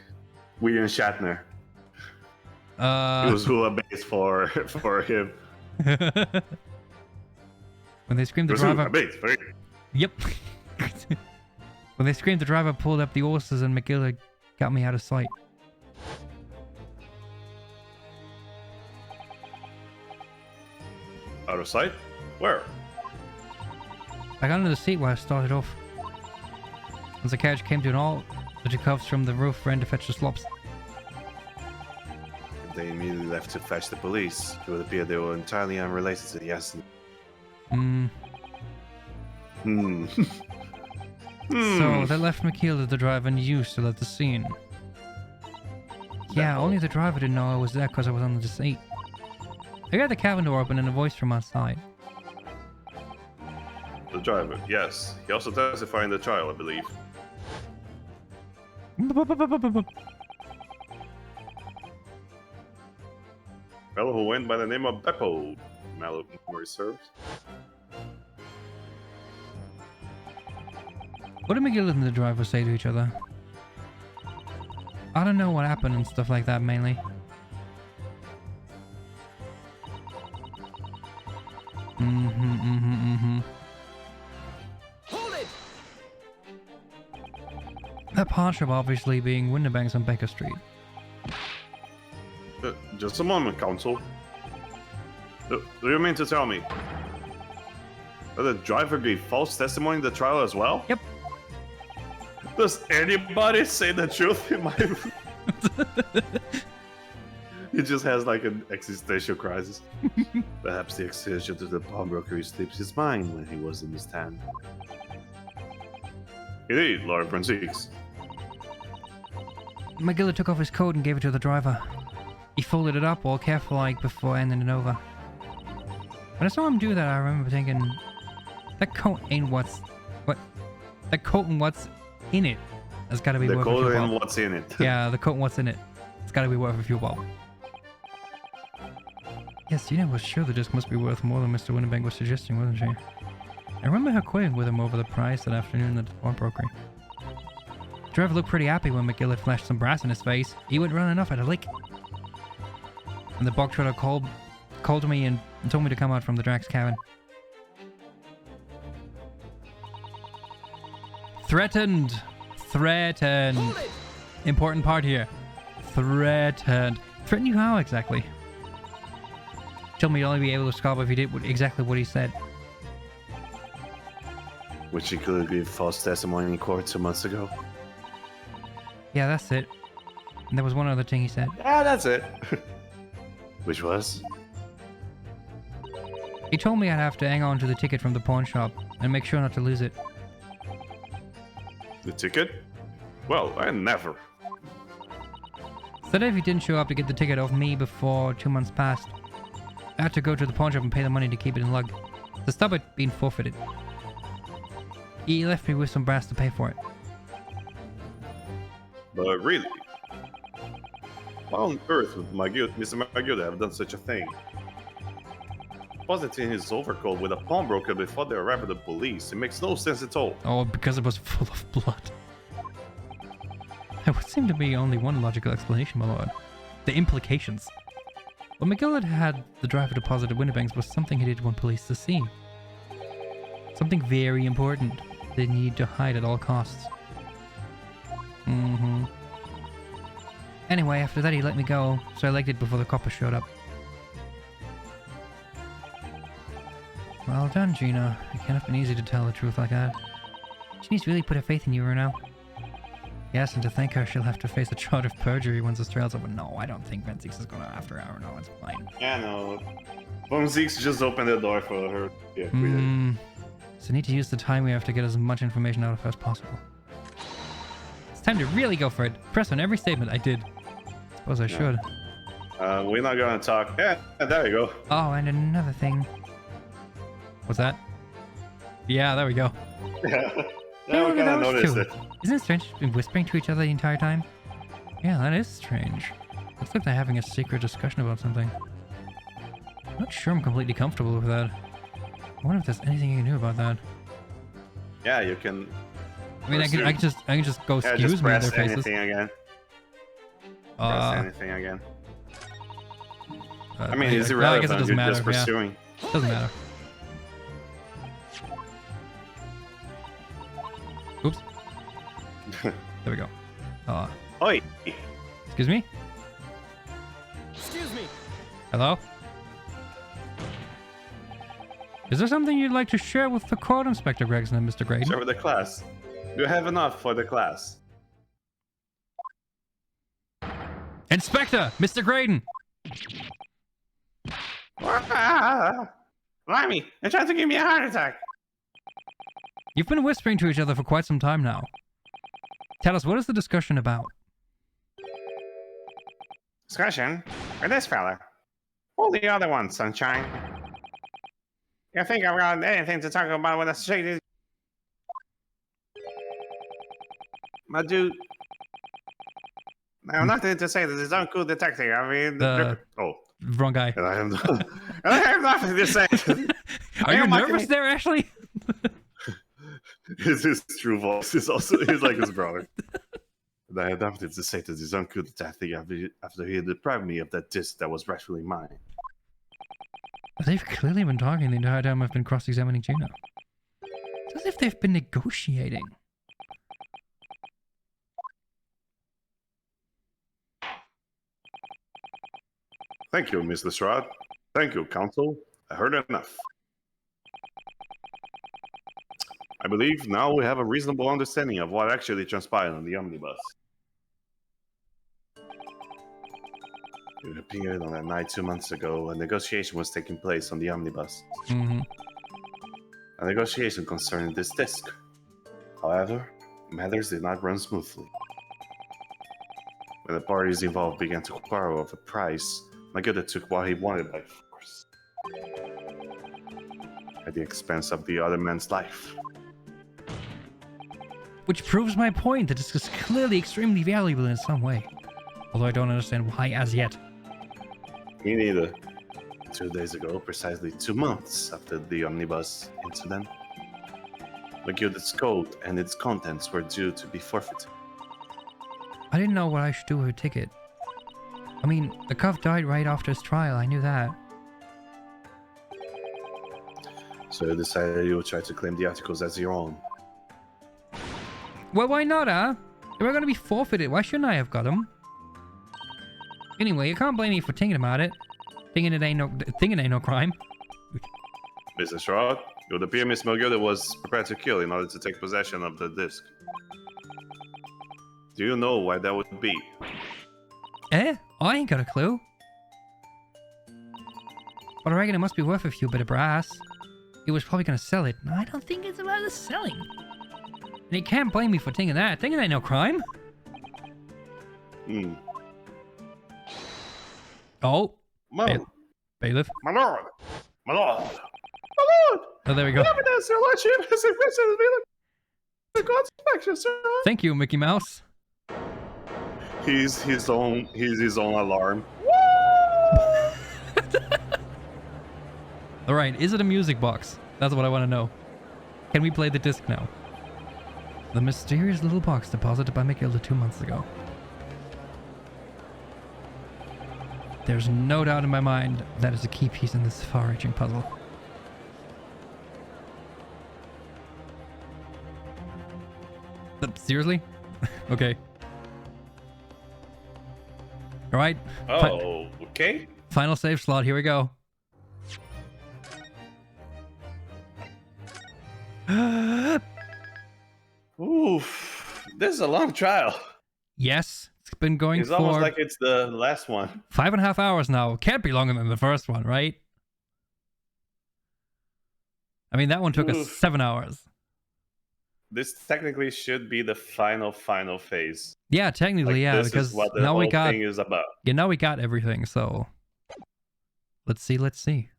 William Shatner. It was hula base for him. When they screamed, the It was hula driver. base for him. Yep. When they screamed, the driver pulled up the horses and McGill got me out of sight. Out of sight? Where? I got into the seat where I started off. As the carriage came to an halt, the two cuffs from the roof ran to fetch the slops. They immediately left to fetch the police. It would appear they were entirely unrelated to the accident. So they left McKeel to the driver and you still at the scene. Yeah, only the driver didn't know I was there because I was under the seat. I got the cabin door open and a voice from outside. The driver, yes. He also testified in the trial, I believe. Fellow who went by the name of Beppo. Memory serves. What did McGill and the driver say to each other? I don't know what happened and stuff like that mainly. Hold it! That pawn shop obviously being Winterbanks on Baker Street. Just a moment, counsel. Do you mean to tell me that the driver gave false testimony in the trial as well? Yep. Does anybody say the truth in my... He just has like an existential crisis. Perhaps the accusation to the pawnbroker slipped his mind when he was in the stand. Indeed, Lord Francis. McGill took off his coat and gave it to the driver. He folded it up all careful like before handing it over. When I saw him do that, I remember thinking, that coat ain't that coat and what's in it has got to be The worth a code few and bob. what's in it. Yeah, the coat and what's in it. It's got to be worth a few bob. Yes, Gina was sure the disc must be worth more than Mr. Winterbank was suggesting, wasn't she? I remember her quitting with him over the price that afternoon at the pawnbroker. The driver looked pretty happy when McGill had flashed some brass in his face. He went running off at a lick. And the bog trotter called to me and told me to come out from the Drax cabin. Threatened. Threatened. Important part here. Threatened. Threaten you how exactly? Told me he'd only be able to stop if he did exactly what he said. Which he could have given false testimony in court 2 months ago. Yeah, that's it. And there was one other thing he said. Yeah, that's it. Which was? He told me I'd have to hang on to the ticket from the pawn shop and make sure not to lose it. The ticket? Well, I never. Said if he didn't show up to get the ticket off me before 2 months passed, I had to go to the pawn shop and pay the money to keep it in lug, to stop it being forfeited. He left me with some brass to pay for it. But really, why on earth would Mr. Magilda have done such a thing? Depositing his overcoat with a pawnbroker before they arrived at the police. It makes no sense at all. Oh, because it was full of blood. There would seem to be only one logical explanation, my lord. The implications. What McGillard had the driver deposit at Winterbanks was something he didn't want police to see. Something very important they need to hide at all costs. Anyway, after that he let me go, so I legged it before the coppers showed up. Well done, Gina. It can't have been easy to tell the truth like that. Ginny's really put her faith in you, Bruno. Yes, and to thank her, she'll have to face a charge of perjury once this trial's over. No, I don't think Ventix is gonna after hour. No, it's fine. Yeah, no. Ventix just opened the door for her. Yeah, So I need to use the time we have to get as much information out of her as possible. It's time to really go for it. Press on every statement. I did. Suppose I should. We're not gonna talk. Yeah, there you go. Oh, and another thing. What's that? Yeah, there we go. Yeah, we kind of noticed it. Isn't it strange been whispering to each other the entire time? Yeah, that is strange. Looks like they're having a secret discussion about something. I'm not sure I'm completely comfortable with that. I wonder if there's anything you can do about that. Yeah, you can. I mean, I can just go excuse me in their faces. Anything again. Press anything again. I mean, it's irrelevant. I guess it doesn't matter. Just pursuing. Yeah. Doesn't matter. Oops. There we go. Oi! Excuse me? Excuse me. Hello? Is there something you'd like to share with the court, Inspector Gregson and Mr. Graydon? Share with the class. Do you have enough for the class? Inspector! Mr. Graydon! Blimey, they're trying to give me a heart attack. You've been whispering to each other for quite some time now. Tell us, what is the discussion about? Discretion? Or this fella? Or the other one, Sunshine? You think I've got anything to talk about with a shady... My dude... I have nothing to say to this uncool detective. I mean... Wrong guy. And I have nothing to say. Are you nervous there, Ashley? His true voice is also he's like his brother. And I had nothing to say to this uncool detective after he deprived me of that disc that was rightfully mine. They've clearly been talking the entire time I've been cross-examining Gina. It's as if they've been negotiating. Thank you, Miss Lestrade. Thank you, Counsel. I heard enough. I believe now we have a reasonable understanding of what actually transpired on the Omnibus. It appeared on that night 2 months ago, a negotiation was taking place on the Omnibus. A negotiation concerning this disc. However, matters did not run smoothly. When the parties involved began to quarrel over price, Magilda took what he wanted by force. At the expense of the other man's life. Which proves my point that this is clearly extremely valuable in some way. Although I don't understand why as yet. Me neither. 2 days ago, precisely 2 months after the Omnibus incident, Magilda's coat and its contents were due to be forfeited. I didn't know what I should do with her ticket. I mean, the cuff died right after his trial, I knew that. So you decided you would try to claim the articles as your own. Well, why not, huh? They were gonna be forfeited, why shouldn't I have got them? Anyway, you can't blame me for thinking about it. Thinking it ain't no crime. Mr. Shar, it would appear Miss Magilda was prepared to kill in order to take possession of the disc. Do you know why that would be? Eh? I ain't got a clue. But I reckon it must be worth a few bit of brass. He was probably gonna sell it. I don't think it's about the selling. And he can't blame me for thinking that. Thinking ain't no crime. Oh. Bailiff. My lord! My lord! My lord! Oh, there we go. Evidence, your lordship has requested the God's inspection, sir. Thank you, Mickey Mouse. He's his own alarm. Alright, is it a music box? That's what I want to know. Can we play the disc now? The mysterious little box deposited by Mikhaila 2 months ago. There's no doubt in my mind that is a key piece in this far-reaching puzzle. Seriously? Okay. Alright. Oh, okay. Final save slot, here we go. Oof. This is a long trial. Yes, it's been going It's for almost like it's the last one. 5.5 hours now. Can't be longer than the first one, right? I mean, that one took us Oof. 7 hours. This technically should be the final phase. Yeah, technically, Like, yeah, this because is what the now we whole got thing is about. now we got everything. So let's see.